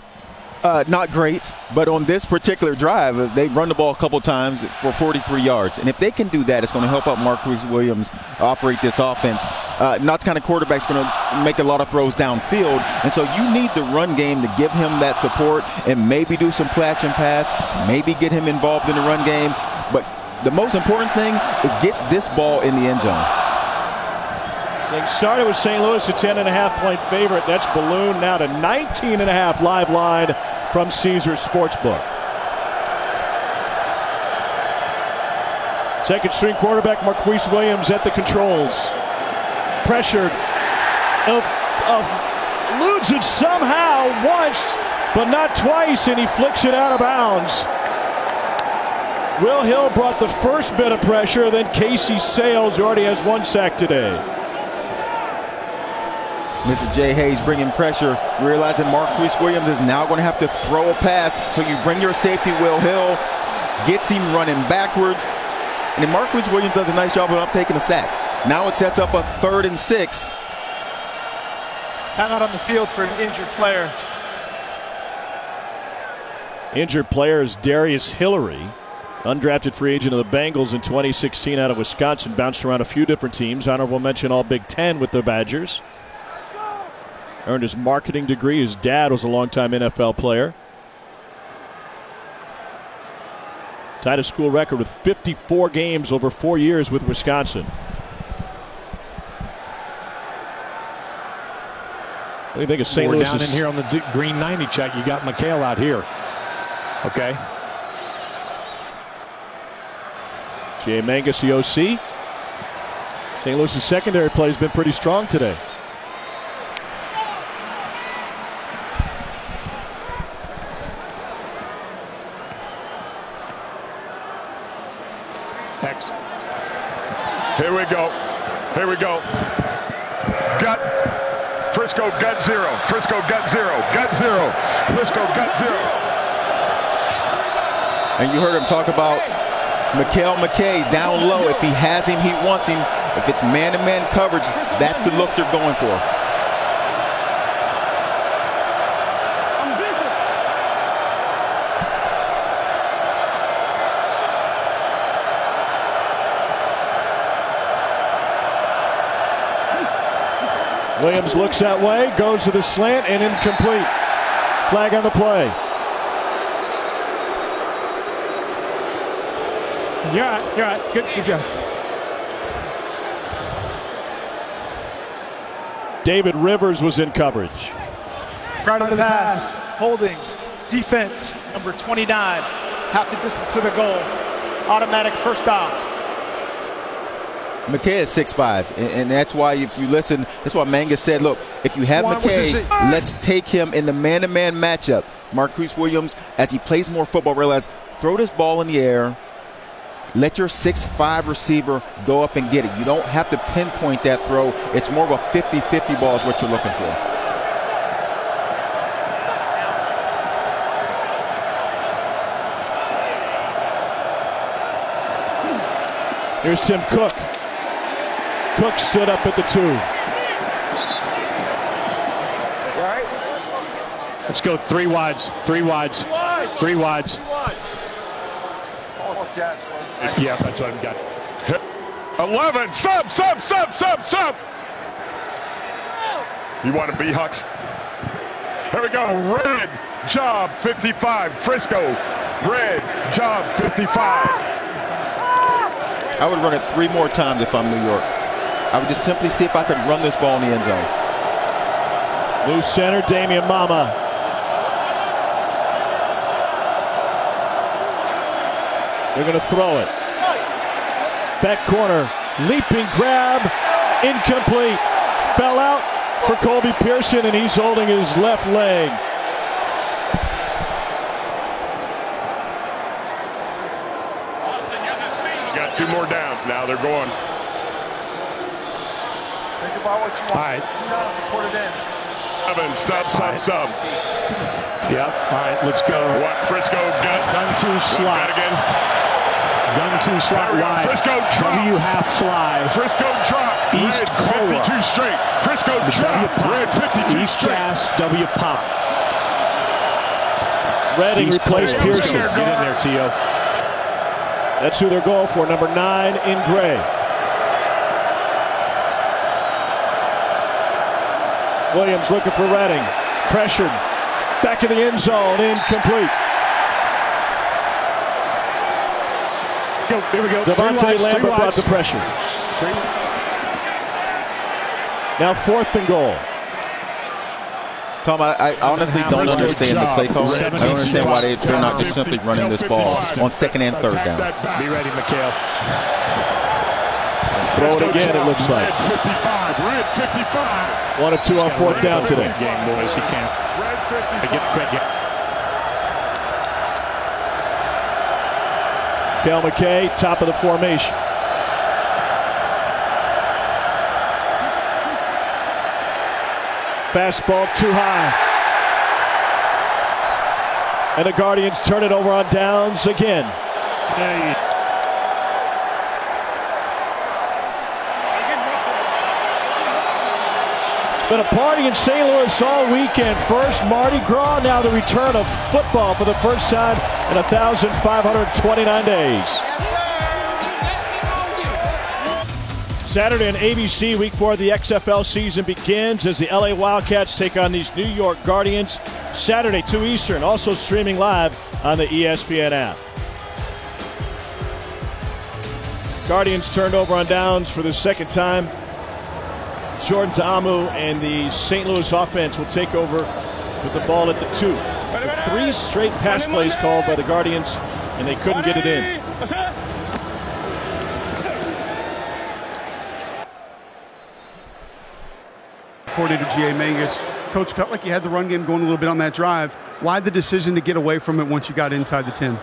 Not great, but on this particular drive, they run the ball a couple times for 43 yards. And if they can do that, it's going to help out Marquise Williams operate this offense. Not the kind of quarterback's going to make a lot of throws downfield. And so you need the run game to give him that support and maybe do some play action pass, maybe get him involved in the run game. But the most important thing is get this ball in the end zone. Things started with St. Louis, a 10.5-point favorite. That's ballooned now to 19.5 live line from Caesars Sportsbook. Second string quarterback Marquise Williams at the controls. Pressured. Eludes it somehow once, but not twice, and he flicks it out of bounds. Will Hill brought the first bit of pressure, then Casey Sales, who already has 1 sack today. Mrs. J. Hayes bringing pressure, realizing Marquise Williams is now going to have to throw a pass. So you bring your safety, Will Hill, gets him running backwards. And then Marquise Williams does a nice job of not taking a sack. Now it sets up a 3rd and 6. Hang out on the field for an injured player. Injured player is Darius Hillary, undrafted free agent of the Bengals in 2016 out of Wisconsin. Bounced around a few different teams. Honorable mention all Big Ten with the Badgers. Earned his marketing degree. His dad was a longtime NFL player. Tied a school record with 54 games over 4 years with Wisconsin. What do you think of St. Louis? Down in here on the green 90 check, you got McHale out here. Okay. J.A. Mangus, the OC. St. Louis' secondary play has been pretty strong today. X. Here we go. Here we go. Gut. Frisco gut 0. Frisco gut 0. Gut 0. Frisco gut 0. And you heard him talk about Mikael McKay down low. If he has him, he wants him. If it's man-to-man coverage, that's the look they're going for. Williams looks that way, goes to the slant, and incomplete. Flag on the play. You're all right. Good job. David Rivers was in coverage. Right on the pass, holding, defense, number 29, half the distance to the goal. Automatic first down. McKay is 6'5", and that's why if you listen, that's why Mangus said, look, if you have McKay, let's take him in the man-to-man matchup. Marquise Williams, as he plays more football, realize throw this ball in the air, let your 6'5" receiver go up and get it. You don't have to pinpoint that throw. It's more of a 50-50 ball is what you're looking for. Here's Tim Cook. Cook stood up at the 2. Let's go 3 wides. 3 wides. 3 wides. Yeah, that's what I've got. 11. Sub. You want to be Hucks? Here we go. Red job 55. Frisco. Red job 55. I would run it 3 more times if I'm New York. I would just simply see if I could run this ball in the end zone. Loose center, Damian Mama. They're going to throw it. Back corner, leaping grab, incomplete. Fell out for Colby Pearson, and he's holding his left leg. 2 more downs now. They're going. Think about what you want. All right. Put it in. Sub. Yep. All right, let's go. What? Frisco gun 2 slot. Again. Gun 2 slot wide. Frisco drop. W half fly. Frisco drop. East Red 52 straight. Frisco drop. Red 52 East straight. gas. W pop. Redding replaced Pearson. Get in there, Tio. That's who they're going for, number 9 in gray. Williams looking for Redding. Pressured. Back in the end zone. Incomplete. Here we go. Devontae Lambert brought the pressure. Now 4th and goal. Tom, I honestly don't understand the play call. I don't understand why they're not just simply running this ball on 2nd and 3rd down. Be ready, Mikhail. Throw it again, it looks like. Red 55. 1 of 2 on 4th down today. Game, boys. He can't. They get the credit. Cal McKay, top of the formation. Fastball too high. And the Guardians turn it over on downs again. It's been a party in St. Louis all weekend. First Mardi Gras, now the return of football for the first time in 1,529 days. Saturday on ABC, Week 4 of the XFL season begins as the LA Wildcats take on these New York Guardians. Saturday, 2 Eastern, also streaming live on the ESPN app. Guardians turned over on downs for the 2nd time. Jordan Ta'amu and the St. Louis offense will take over with the ball at the 2. 3 straight pass plays called by the Guardians, and they couldn't get it in. Coordinator G.A. Mangus, Coach, felt like you had the run game going a little bit on that drive. Why the decision to get away from it once you got inside the 10?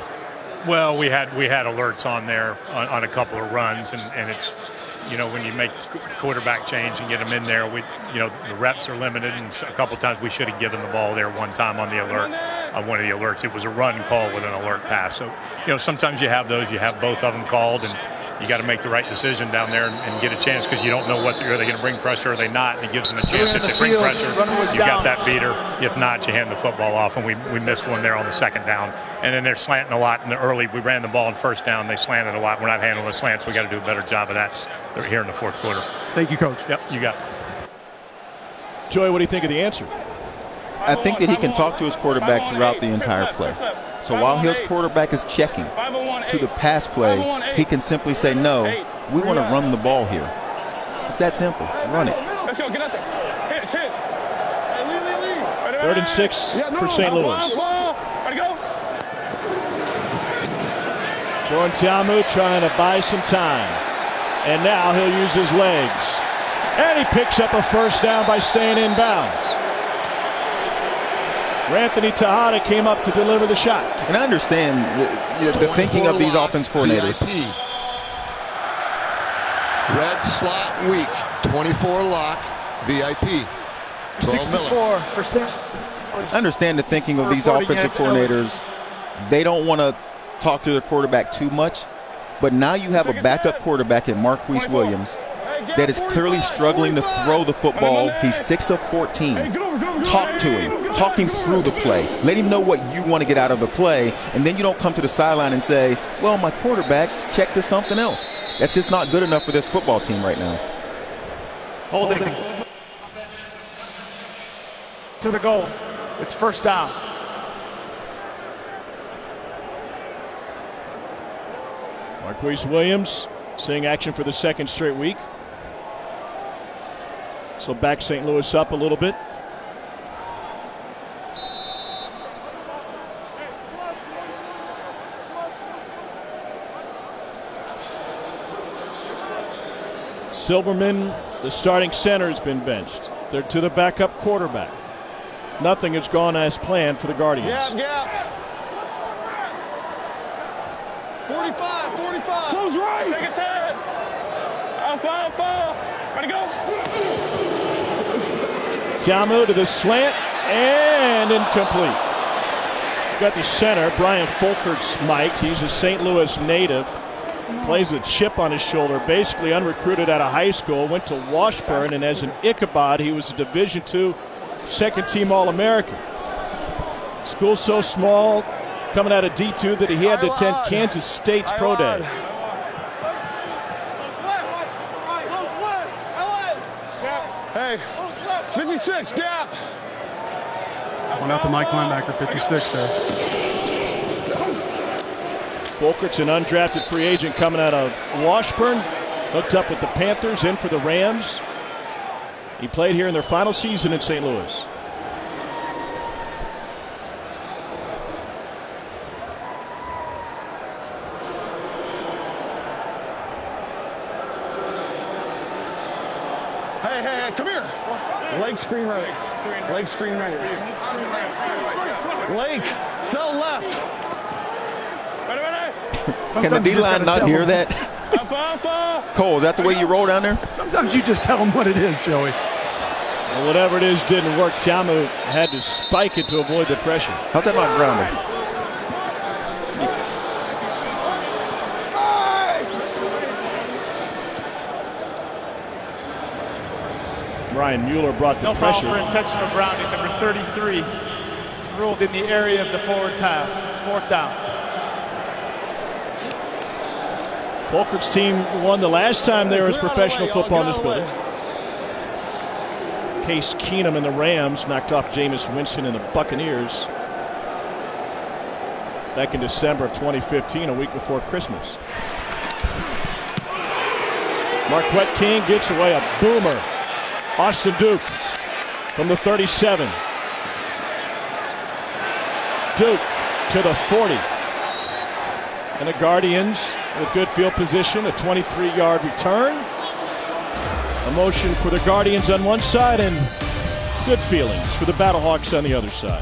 Well, we had alerts on there on a couple of runs, and it's, you know, when you make quarterback change and get them in there, the reps are limited, and a couple of times we should have given the ball there one time on the alert. On one of the alerts, it was a run call with an alert pass. So, sometimes you have those. You have both of them called, and you got to make the right decision down there and get a chance, because you don't know are they going to bring pressure or are they not, and it gives them a chance. If they bring pressure, you got that beater. If not, you hand the football off, and we missed one there on the 2nd down. And then they're slanting a lot in the early. We ran the ball on 1st down. They slanted a lot. We're not handling the slants. We got to do a better job of that. They're here in the 4th quarter. Thank you, Coach. Yep, you got it. Joey, what do you think of the answer? I think that he can talk to his quarterback throughout the entire play. So while his quarterback is checking to the pass play, he can simply say, no, we want to run the ball here. It's that simple. Run it. Let's go. Get out there. Hit. 3rd and 6 for St. Louis. Ready to go. Jordan Ta'amu trying to buy some time. And now he'll use his legs. And he picks up a 1st down by staying in bounds. Anthony Tejada came up to deliver the shot. And I understand the thinking of these offense coordinators. VIP. Red slot week, 24 lock, VIP. 64 for 6. I understand the thinking of these offensive coordinators. They don't want to talk to their quarterback too much, but now you have a backup quarterback in Marquise Williams that is clearly struggling to throw the football. He's 6 of 14. Talk to him. Talk him through the play. Let him know what you want to get out of the play, and then you don't come to the sideline and say, well, my quarterback checked to something else. That's just not good enough for this football team right now. Holding. To the goal. It's 1st down. Marquise Williams seeing action for the 2nd straight week. So back St. Louis up a little bit. Silverman, the starting center, has been benched. They're to the backup quarterback. Nothing has gone as planned for the Guardians. Gap. 45. Close right. Second set. Alpha. Ready to go. Tiamu to the slant and incomplete. Got the center, Brian Folkert's Mike. He's a St. Louis native. Plays with a chip on his shoulder, basically unrecruited out of high school. Went to Washburn, and as an Ichabod, he was a Division II second-team All-American. School so small, coming out of D2, that he had to attend Kansas State's Pro Day. Hey, 56, gap. One out the Mike linebacker, 56 there. Folkert's an undrafted free agent coming out of Washburn. Hooked up with the Panthers, in for the Rams. He played here in their final season in St. Louis. Hey, come here. Leg screen right. Leg screen right. Leg, cell left. Can the D-line not hear that? Cole, is that the way you roll down there? Sometimes you just tell them what it is, Joey. Well, whatever it is didn't work. Tiamu had to spike it to avoid the pressure. How's that not grounded? Ryan Mueller brought the no pressure. foul for intentional grounding. Number 33 is ruled in the area of the forward pass. It's fourth down. Folkert's team won the last time there was professional football in this building. Case Keenum and the Rams knocked off Jameis Winston and the Buccaneers back in December of 2015, a week before Christmas. Marquette King gets away a boomer. Austin Duke from the 37. Duke to the 40. And the Guardians with good field position, a 23-yard return. A motion for the Guardians on one side and good feelings for the BattleHawks on the other side.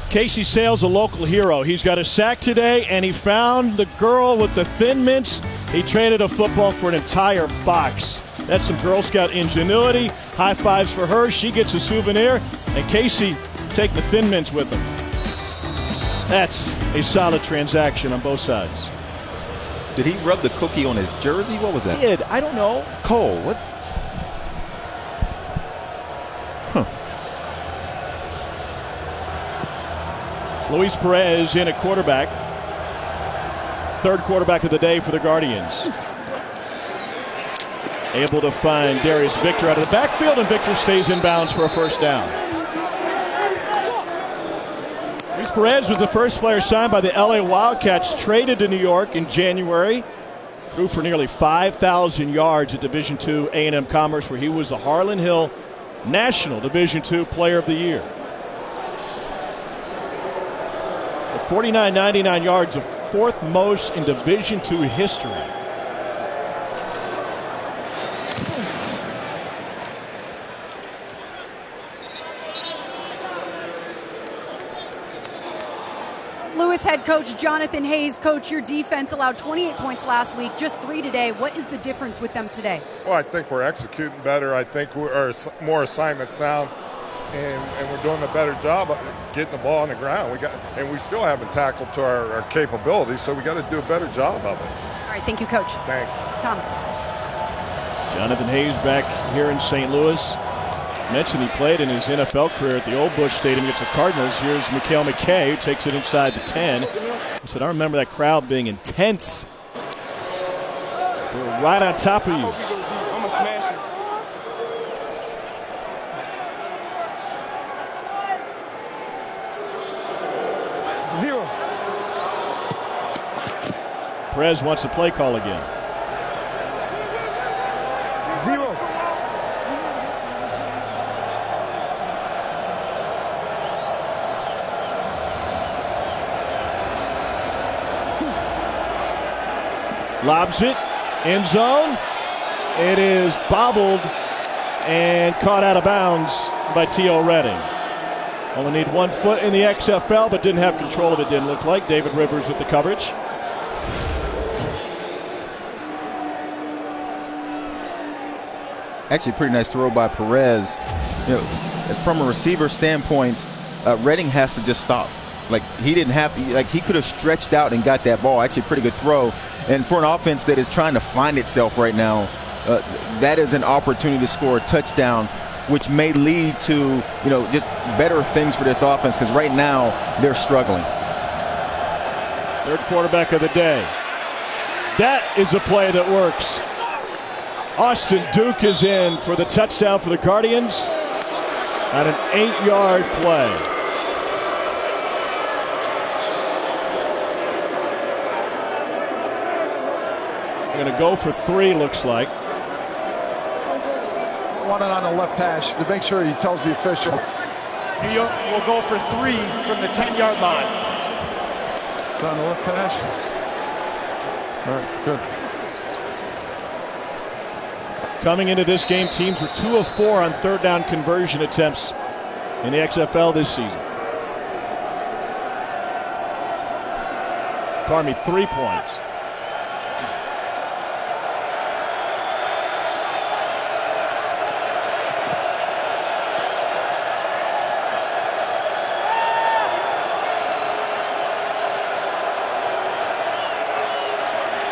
Casey Sale's a local hero. He's got a sack today, and he found the girl with the Thin Mints. He traded a football for an entire box. That's some Girl Scout ingenuity. High fives for her. She gets a souvenir, and Casey take the Thin Mints with him. That's a solid transaction on both sides. Did he rub the cookie on his jersey? What was that? He did. I don't know. Cole, what? Luis Perez in at quarterback. Third quarterback of the day for the Guardians. Able to find Darius Victor out of the backfield, and Victor stays in bounds for a first down. Luis Perez was the first player signed by the LA Wildcats, traded to New York in January. Threw for nearly 5,000 yards at Division II A&M Commerce, where he was the Harlan Hill National Division II Player of the Year. 49.99 yards, the fourth most in Division II history. Lewis head coach Jonathan Hayes. Coach, your defense allowed 28 points last week, just 3 today. What is the difference with them today? Well, I think we're executing better. I think we're more assignment sound. And we're doing a better job of getting the ball on the ground. We still haven't tackled to our capabilities, so we got to do a better job of it. All right, thank you, Coach. Thanks. Tom. Jonathan Hayes back here in St. Louis. Mentioned he played in his NFL career at the Old Busch Stadium against the Cardinals. Here's Mikhail McKay, who takes it inside the 10. He said, I remember that crowd being intense. They were right on top of you. I'm going to smash it. Perez wants to play call again. 0. Lobs it, end zone. It is bobbled and caught out of bounds by T.O. Redding. Only need 1 foot in the XFL, but didn't have control of it, didn't look like. David Rivers with the coverage. Actually, a pretty nice throw by Perez. You know, from a receiver standpoint, Redding has to just stop. Like, he didn't have, like, he could have stretched out and got that ball. Actually, a pretty good throw. And for an offense that is trying to find itself right now, that is an opportunity to score a touchdown, which may lead to, you know, just better things for this offense, because right now they're struggling. Third quarterback of the day. That is a play that works. Austin Duke is in for the touchdown for the Guardians on an 8-yard play. They're going to go for 3, looks like. Want it on the left hash to make sure he tells the official. New York will go for 3 from the 10-yard line. Is that on the left hash? All right, good. Coming into this game, teams were 2 of 4 on third down conversion attempts in the XFL this season. Pardon me, 3 points.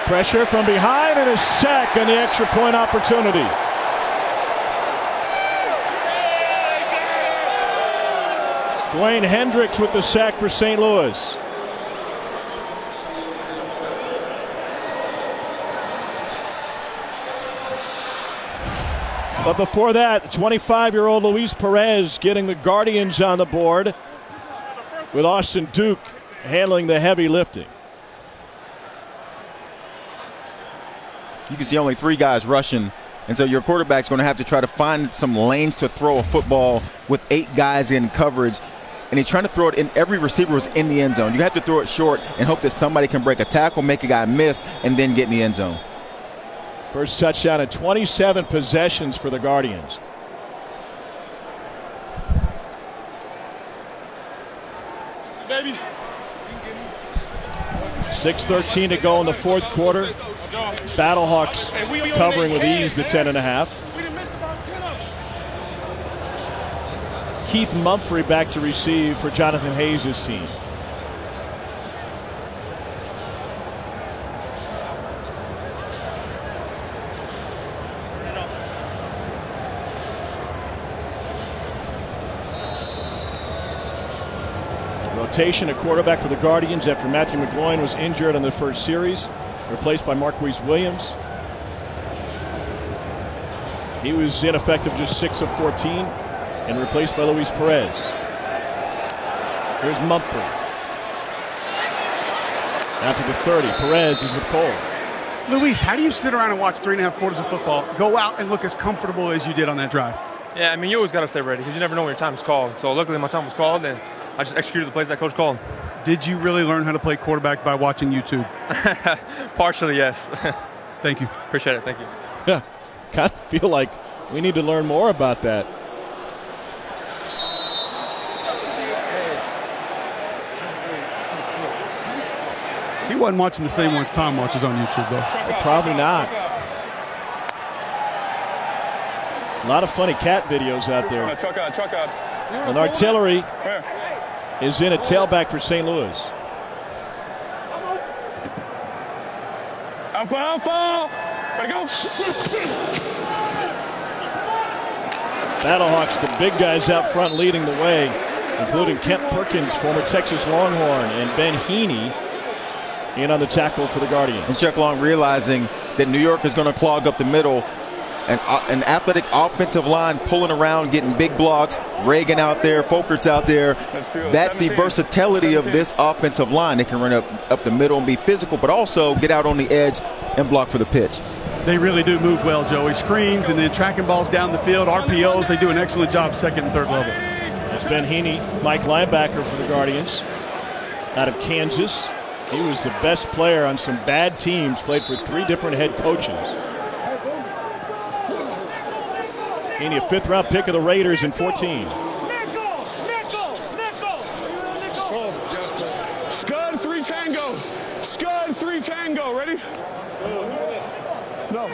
Pressure from behind and a sack on the extra point opportunity. Dwayne Hendricks with the sack for St. Louis. But before that, 25-year-old Luis Perez getting the Guardians on the board, with Austin Duke handling the heavy lifting. You can see only 3 guys rushing, and so your quarterback's going to have to try to find some lanes to throw a football with 8 guys in coverage, and he's trying to throw it in. Every receiver was in the end zone. You have to throw it short and hope that somebody can break a tackle, make a guy miss, and then get in the end zone. First touchdown in 27 possessions for the Guardians. Baby. 6:13 to go in the fourth quarter. BattleHawks covering with ease the 10.5. Keith Mumphrey back to receive for Jonathan Hayes' team. Rotation at quarterback for the Guardians after Matthew McGloin was injured on the first series, replaced by Marquise Williams. He was ineffective, just 6 of 14, and replaced by Luis Perez. Here's Mumphrey. After the 30, Perez is with Cole. Luis, how do you sit around and watch 3.5 quarters of football, go out and look as comfortable as you did on that drive? Yeah, I mean, you always got to stay ready because you never know when your time is called. So luckily my time was called, and I just executed the plays that coach called. Did you really learn how to play quarterback by watching YouTube? Partially, yes. Thank you. Appreciate it. Thank you. Yeah, kind of feel like we need to learn more about that. He wasn't watching the same ones Tom watches on YouTube, though. Well, probably not. A lot of funny cat videos out there. Truck out. And Artillery is in at tailback for St. Louis. I'm foul. Ready to go. BattleHawks, the big guys out front leading the way, including Kent Perkins, former Texas Longhorn, and Ben Heaney in on the tackle for the Guardians. And Chuck Long realizing that New York is going to clog up the middle. An athletic offensive line pulling around, getting big blocks. Reagan out there, Folkert's out there. That's the versatility of this offensive line. They can run up the middle and be physical, but also get out on the edge and block for the pitch. They really do move well, Joey. Screens and then tracking balls down the field, RPOs. They do an excellent job second and third level. That's Ben Heaney, Mike linebacker for the Guardians, out of Kansas. He was the best player on some bad teams, played for 3 different head coaches. Heaney, a 5th-round pick of the Raiders in 14. Scud 3 tango. Scud 3 tango. Ready? No.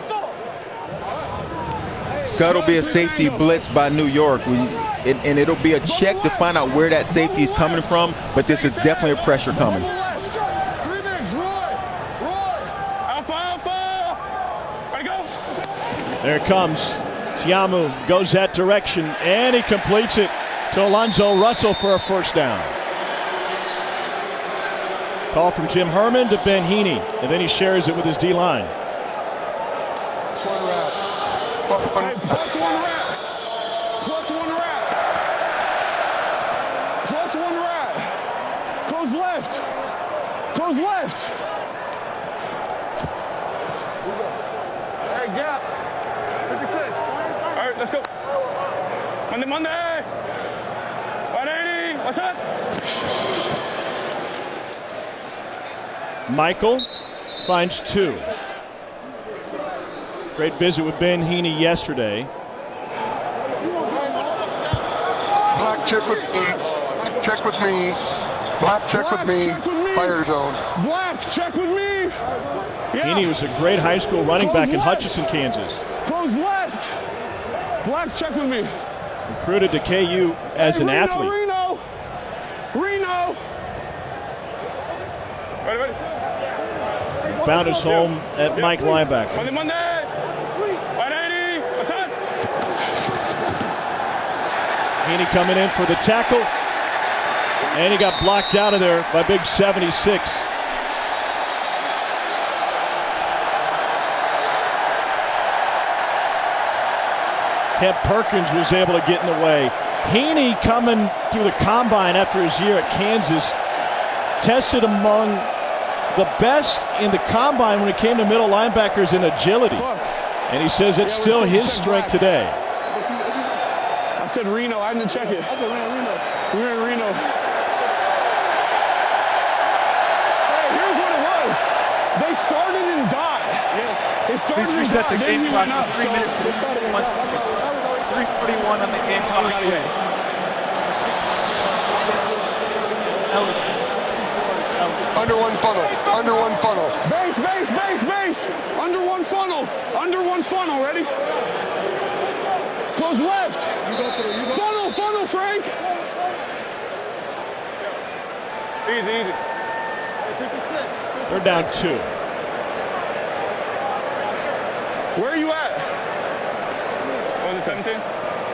Scud will be a safety blitz by New York. And it'll be a check to find out where that safety is coming from, but this is definitely a pressure coming. There it comes. Tiamu goes that direction, and he completes it to Alonzo Russell for a first down. Call from Jim Herman to Ben Heaney, and then he shares it with his D-line. Plus one rep. Plus one rep. Plus one rep. Close left. Close left. Hey, gap. 56. All right, let's go. Monday. 180. What's up? Michael finds 2. Great visit with Ben Heaney yesterday. Black check with me. Black check with me. Black check with me. Fire zone. Black check with me. Yeah. Heaney was a great high school running back in Hutchinson, Kansas. Close left. Black check with me. Recruited to KU as an athlete. Reno. Ready. Found his home at Mike linebacker. Monday. 180. What's up? Heaney coming in for the tackle. And he got blocked out of there by big 76. Kent Perkins was able to get in the way. Heaney, coming through the combine after his year at Kansas, tested among the best in the combine when it came to middle linebackers in agility. And he says it's still his strength today. I said Reno. I didn't check it. I said Reno. We're in Reno. Hey, here's what it was. They started in dot. Yeah. They started in dot. The Then game we clock went up. to 3 minutes and 3:41 on the game clock. Under one funnel. Under one funnel. Base. Under one funnel. Under one funnel. Ready? Close left. Funnel, Frank. Easy. 56. They're down 2. Where are you at? Was it 17?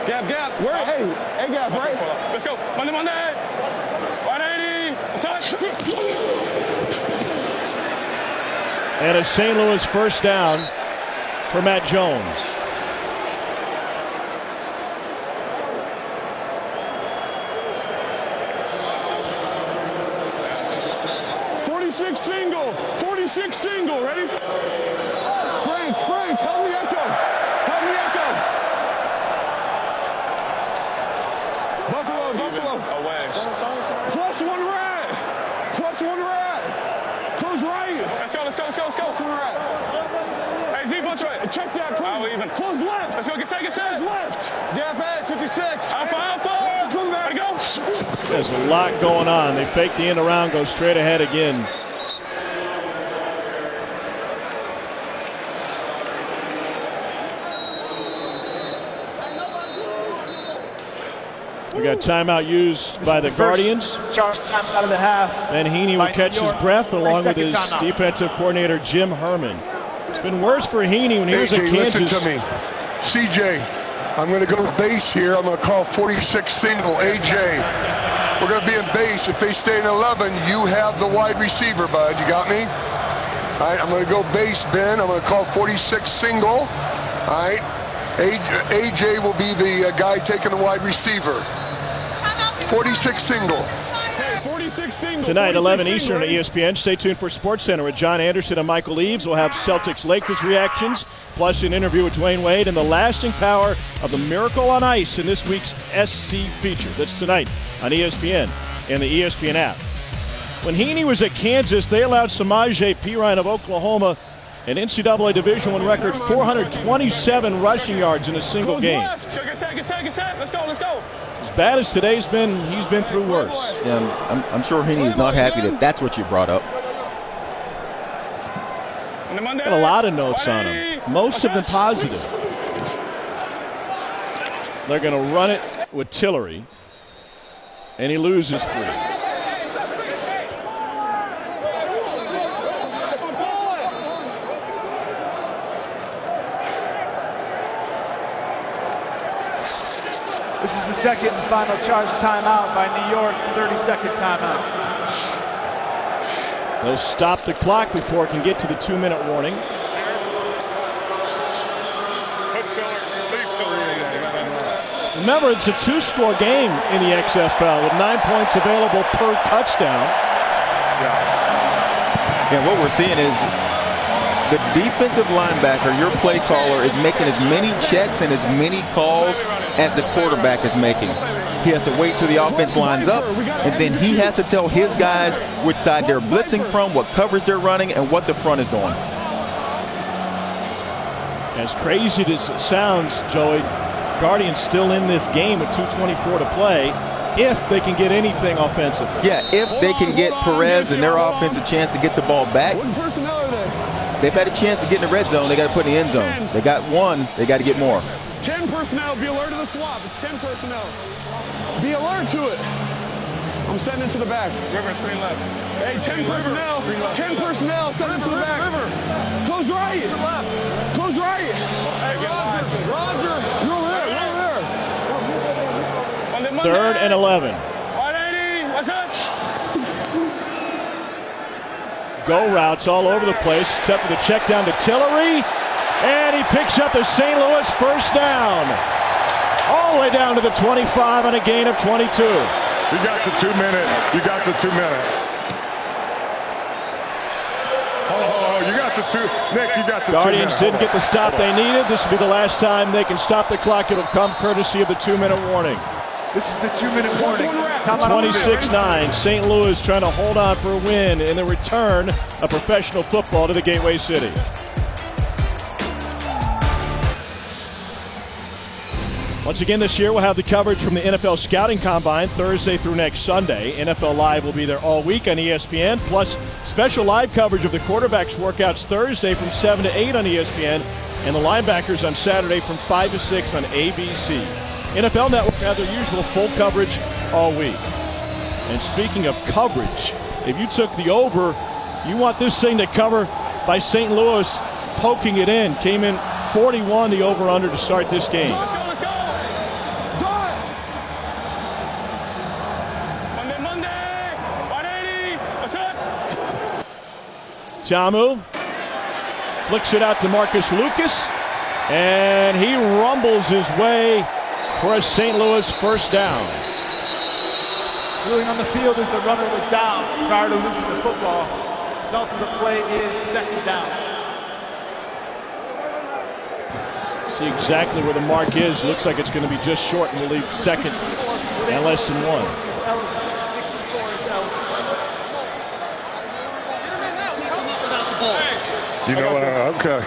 Gap. Where? Hey, gap, right? Let's go. Monday. 180. What's up? And a St. Louis first down for Matt Jones. .46 single. Ready? Frank, help me echo. Buffalo. Away. Plus one rat. Close right. Let's go. Plus one rat. Hey, Z, bunch right. Check that. Close left. Let's go. Get set. Close left. Gap at 56. Alpha. Come back. Gotta go. There's a lot going on. They fake the end around, go straight ahead again. We got timeout used by the Guardians. Out of the half. And Heaney will catch his breath along with his defensive coordinator, Jim Herman. It's been worse for Heaney when he was at Kansas. Listen to me. CJ, I'm going to go base here. I'm going to call 46 single. AJ, we're going to be in base. If they stay in 11, you have the wide receiver, bud. You got me? All right, I'm going to go base, Ben. I'm going to call 46 single. All right. AJ will be the guy taking the wide receiver. 46 single. Tonight, 11 Eastern at ESPN. Stay tuned for SportsCenter with John Anderson and Michael Eaves. We'll have Celtics-Lakers reactions, plus an interview with Dwayne Wade and the lasting power of the Miracle on Ice in this week's SC feature. That's tonight on ESPN and the ESPN app. When Heaney was at Kansas, they allowed Samaje Perine of Oklahoma An NCAA Division I record 427 rushing yards in a single game. Get set. Let's go. As bad as today's been, he's been through worse. Yeah, I'm sure Henny is not happy that that's what you brought up. Got a lot of notes on him, most of them positive. They're going to run it with Tillery, and he loses 3. This is the second and final charge timeout by New York, 30-second timeout. They'll stop the clock before it can get to the 2-minute warning. Remember, it's a 2-score game in the XFL with 9 points available per touchdown. And what we're seeing is the defensive linebacker, your play caller, is making as many checks and as many calls as the quarterback is making. He has to wait till the offense lines up, and then he has to tell his guys which side they're blitzing from, what covers they're running, and what the front is doing. As crazy as it sounds, Joey, Guardians still in this game with 2:24 to play if they can get anything offensive. Yeah, if they can get Perez and their offense a chance to get the ball back. They've had a chance to get in the red zone. They got to put in the end zone. They got one. They got to get more. 10 personnel. Be alert to the swap. It's 10 personnel. Be alert to it. I'm sending it to the back. River, screen left. Hey, 10 personnel. 10 personnel. Send it to the back. Close right. Close right. Hey, Roger. You're over there. Third and 11. 180. What's up? Go routes all over the place, except for the check down to Tillery, and he picks up the St. Louis first down. All the way down to the 25 on a gain of 22. You got the 2 minute. Oh, you got the 2. Nick, you got the 2 minute. Guardians didn't get the stop they needed. This will be the last time they can stop the clock. It'll come courtesy of the 2-minute warning. This is the 2-minute warning. 26-9, St. Louis trying to hold on for a win in the return of professional football to the Gateway City. Once again this year, we'll have the coverage from the NFL Scouting Combine Thursday through next Sunday. NFL Live will be there all week on ESPN, plus special live coverage of the quarterbacks' workouts Thursday from 7 to 8 on ESPN, and the linebackers on Saturday from 5 to 6 on ABC. NFL Network have their usual full coverage all week. And speaking of coverage, if you took the over, you want this thing to cover by St. Louis poking it in. Came in 41 the over-under to start this game. Let's go. Monday. 180. What's up? Tamu flicks it out to Marcus Lucas, and he rumbles his way for a St. Louis first down. Ruling on the field as the runner was down prior to losing the football. Result of the play is second down. See exactly where the mark is. Looks like it's going to be just short, and we'll leave second and less than 1. You know, okay.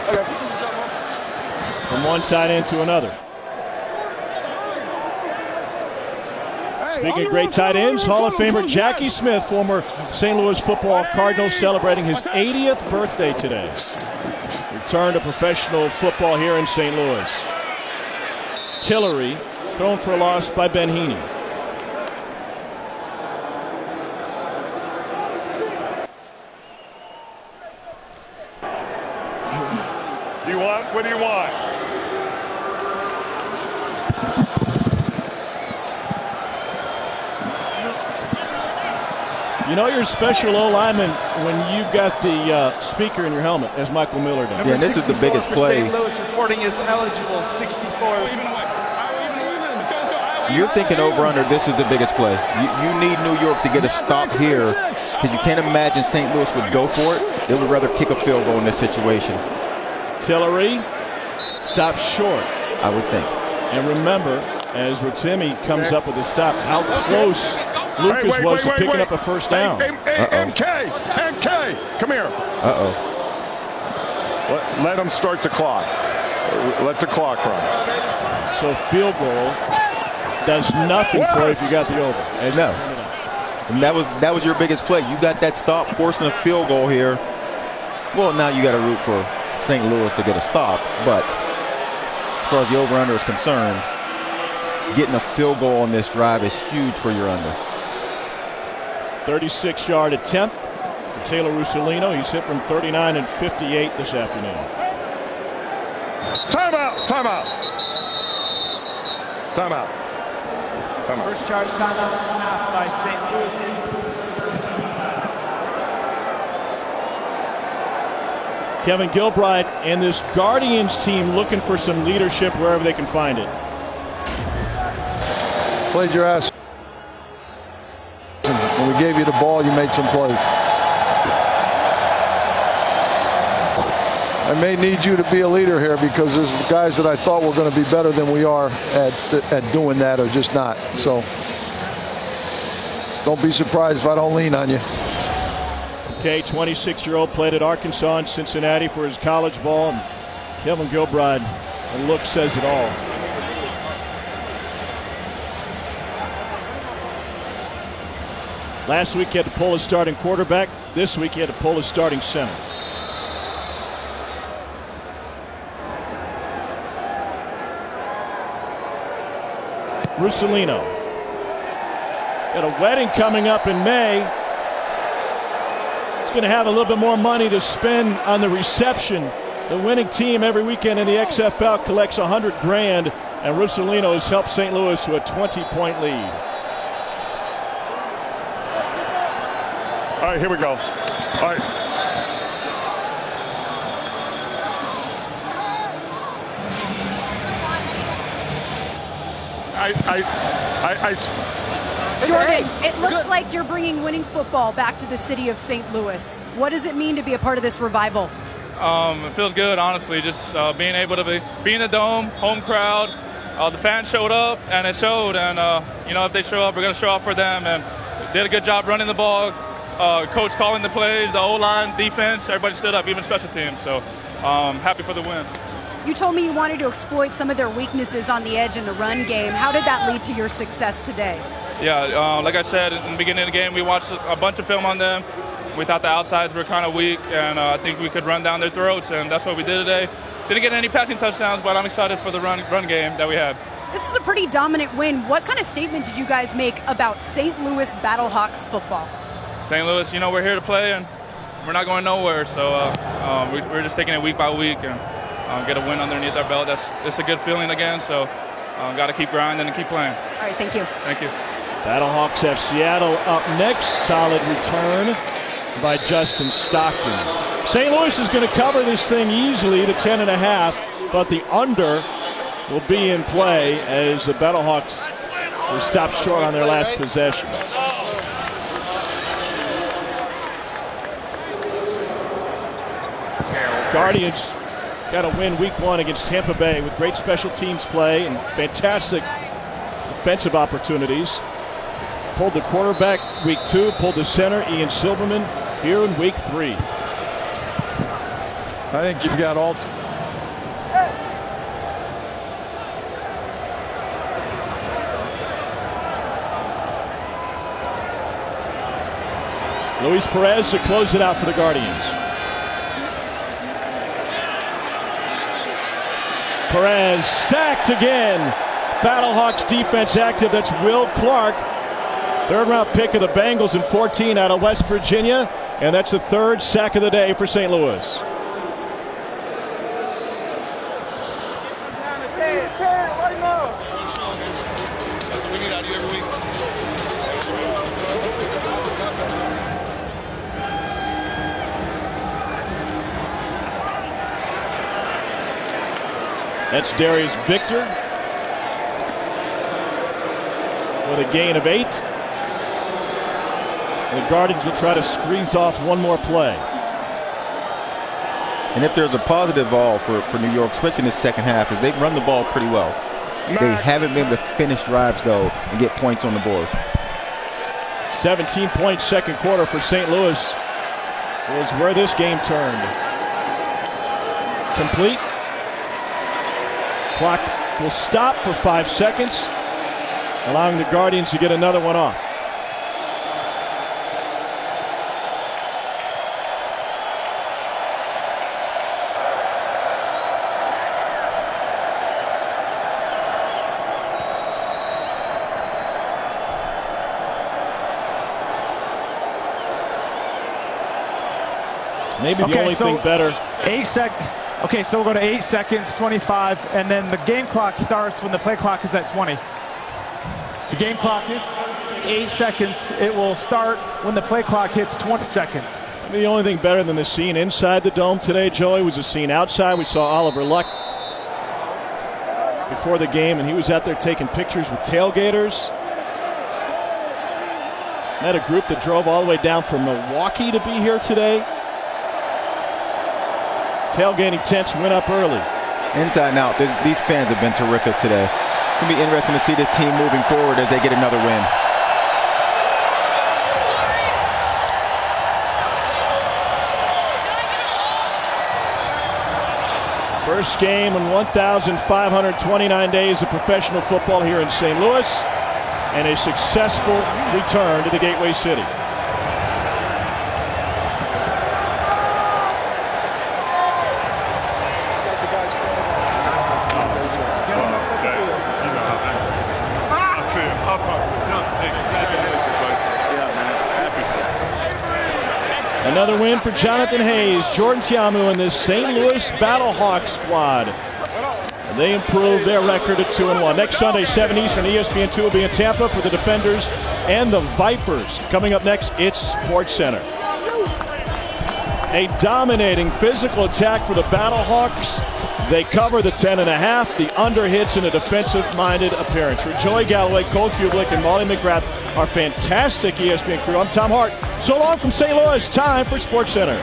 From one tight end to another. Speaking of great tight ends, Hall of Famer Jackie Smith, former St. Louis football Cardinal, celebrating his 80th birthday today. Return to professional football here in St. Louis. Tillery, thrown for a loss by Ben Heaney. What do you want? You know you're a special O-lineman when you've got the speaker in your helmet, as Michael Miller does. Yeah, and this is the biggest play. St. Louis reporting is eligible, 64. You're thinking over under, this is the biggest play. You need New York to get a stop here, because you can't imagine St. Louis would go for it. They would rather kick a field goal in this situation. Tillery stops short, I would think. And remember, as Rotimi comes up with a stop, how close Lucas was to picking up a first down. MK, come here. Let them start the clock. Let the clock run. So field goal does nothing for you if you got the over. And no. And that was your biggest play. You got that stop, forcing a field goal here. Well, now you got to root for St. Louis to get a stop. But as far as the over-under is concerned, getting a field goal on this drive is huge for your under. 36-yard attempt for Taylor Russolino. He's hit from 39 and 58 this afternoon. Timeout. Timeout. Timeout. Timeout. First charge timeout by St. Louis. Kevin Gilbride and this Guardians team looking for some leadership wherever they can find it. Played your ass. When we gave you the ball, you made some plays. I may need you to be a leader here because there's guys that I thought were going to be better than we are at doing that are just not. So don't be surprised if I don't lean on you. Okay, 26-year-old played at Arkansas and Cincinnati for his college ball. And Kevin Gilbride, the look says it all. Last week he had to pull his starting quarterback. This week he had to pull his starting center. Russolino. Got a wedding coming up in May. He's going to have a little bit more money to spend on the reception. The winning team every weekend in the XFL collects $100 grand, and Russolino has helped St. Louis to a 20-point lead. All right, here we go. All right. Jordan, it looks like you're bringing winning football back to the city of St. Louis. What does it mean to be a part of this revival? It feels good, honestly, just being able to be in the dome, home crowd. The fans showed up, and it showed. And, if they show up, we're going to show up for them. And did a good job running the ball. Coach calling the plays, the O-line, defense, everybody stood up, even special teams. So happy for the win. You told me you wanted to exploit some of their weaknesses on the edge in the run game. How did that lead to your success today? Yeah, like I said, in the beginning of the game, we watched a bunch of film on them. We thought the outsides were kind of weak, and I think we could run down their throats, and that's what we did today. Didn't get any passing touchdowns, but I'm excited for the run game that we had. This was a pretty dominant win. What kind of statement did you guys make about St. Louis BattleHawks football? St. Louis, we're here to play, and we're not going nowhere. So we're just taking it week by week and get a win underneath our belt. It's a good feeling again. So got to keep grinding and keep playing. All right, thank you. Thank you. BattleHawks have Seattle up next. Solid return by Justin Stockton. St. Louis is going to cover this thing easily to 10.5, but the under will be in play as the BattleHawks will stop short on their last possession. Guardians got to win week 1 against Tampa Bay with great special teams play and fantastic defensive opportunities. Pulled the quarterback week 2, pulled the center Ian Silverman here in week 3. I think you've got all. Luis Perez to close it out for the Guardians. Perez sacked again. BattleHawks defense active. That's Will Clark. Third-round pick of the Bengals in 14 out of West Virginia. And that's the third sack of the day for St. Louis. That's what we need out of you every week. That's Darius Victor with a gain of 8. The Guardians will try to squeeze off one more play. And if there's a positive all for New York, especially in the second half, is they've run the ball pretty well. They haven't been able to finish drives, though, and get points on the board. 17-point second quarter for St. Louis was where this game turned. Complete. Clock will stop for 5 seconds, allowing the Guardians to get another one off. Maybe the only thing better. 8 seconds. Okay, so we'll go to 8 seconds, 25, and then the game clock starts when the play clock is at 20. The game clock is 8 seconds. It will start when the play clock hits 20 seconds. The only thing better than the scene inside the dome today, Joey, was the scene outside. We saw Oliver Luck before the game, and he was out there taking pictures with tailgaters. Met a group that drove all the way down from Milwaukee to be here today. Tailgating tents went up early. Inside and out, these fans have been terrific today. It's going to be interesting to see this team moving forward as they get another win. First game in 1,529 days of professional football here in St. Louis, and a successful return to the Gateway City. Another win for Jonathan Hayes, Jordan Tiamu, and this St. Louis BattleHawks squad. They improved their record to 2-1. Next Sunday, 7 Eastern, ESPN2 will be in Tampa for the Defenders and the Vipers. Coming up next, it's Sports Center. A dominating physical attack for the BattleHawks. They cover the 10.5. The under hits in a defensive-minded appearance. For Joey Galloway, Cole Kublik, and Molly McGrath, our fantastic ESPN crew, I'm Tom Hart. So long from St. Louis. Time for Sports Center.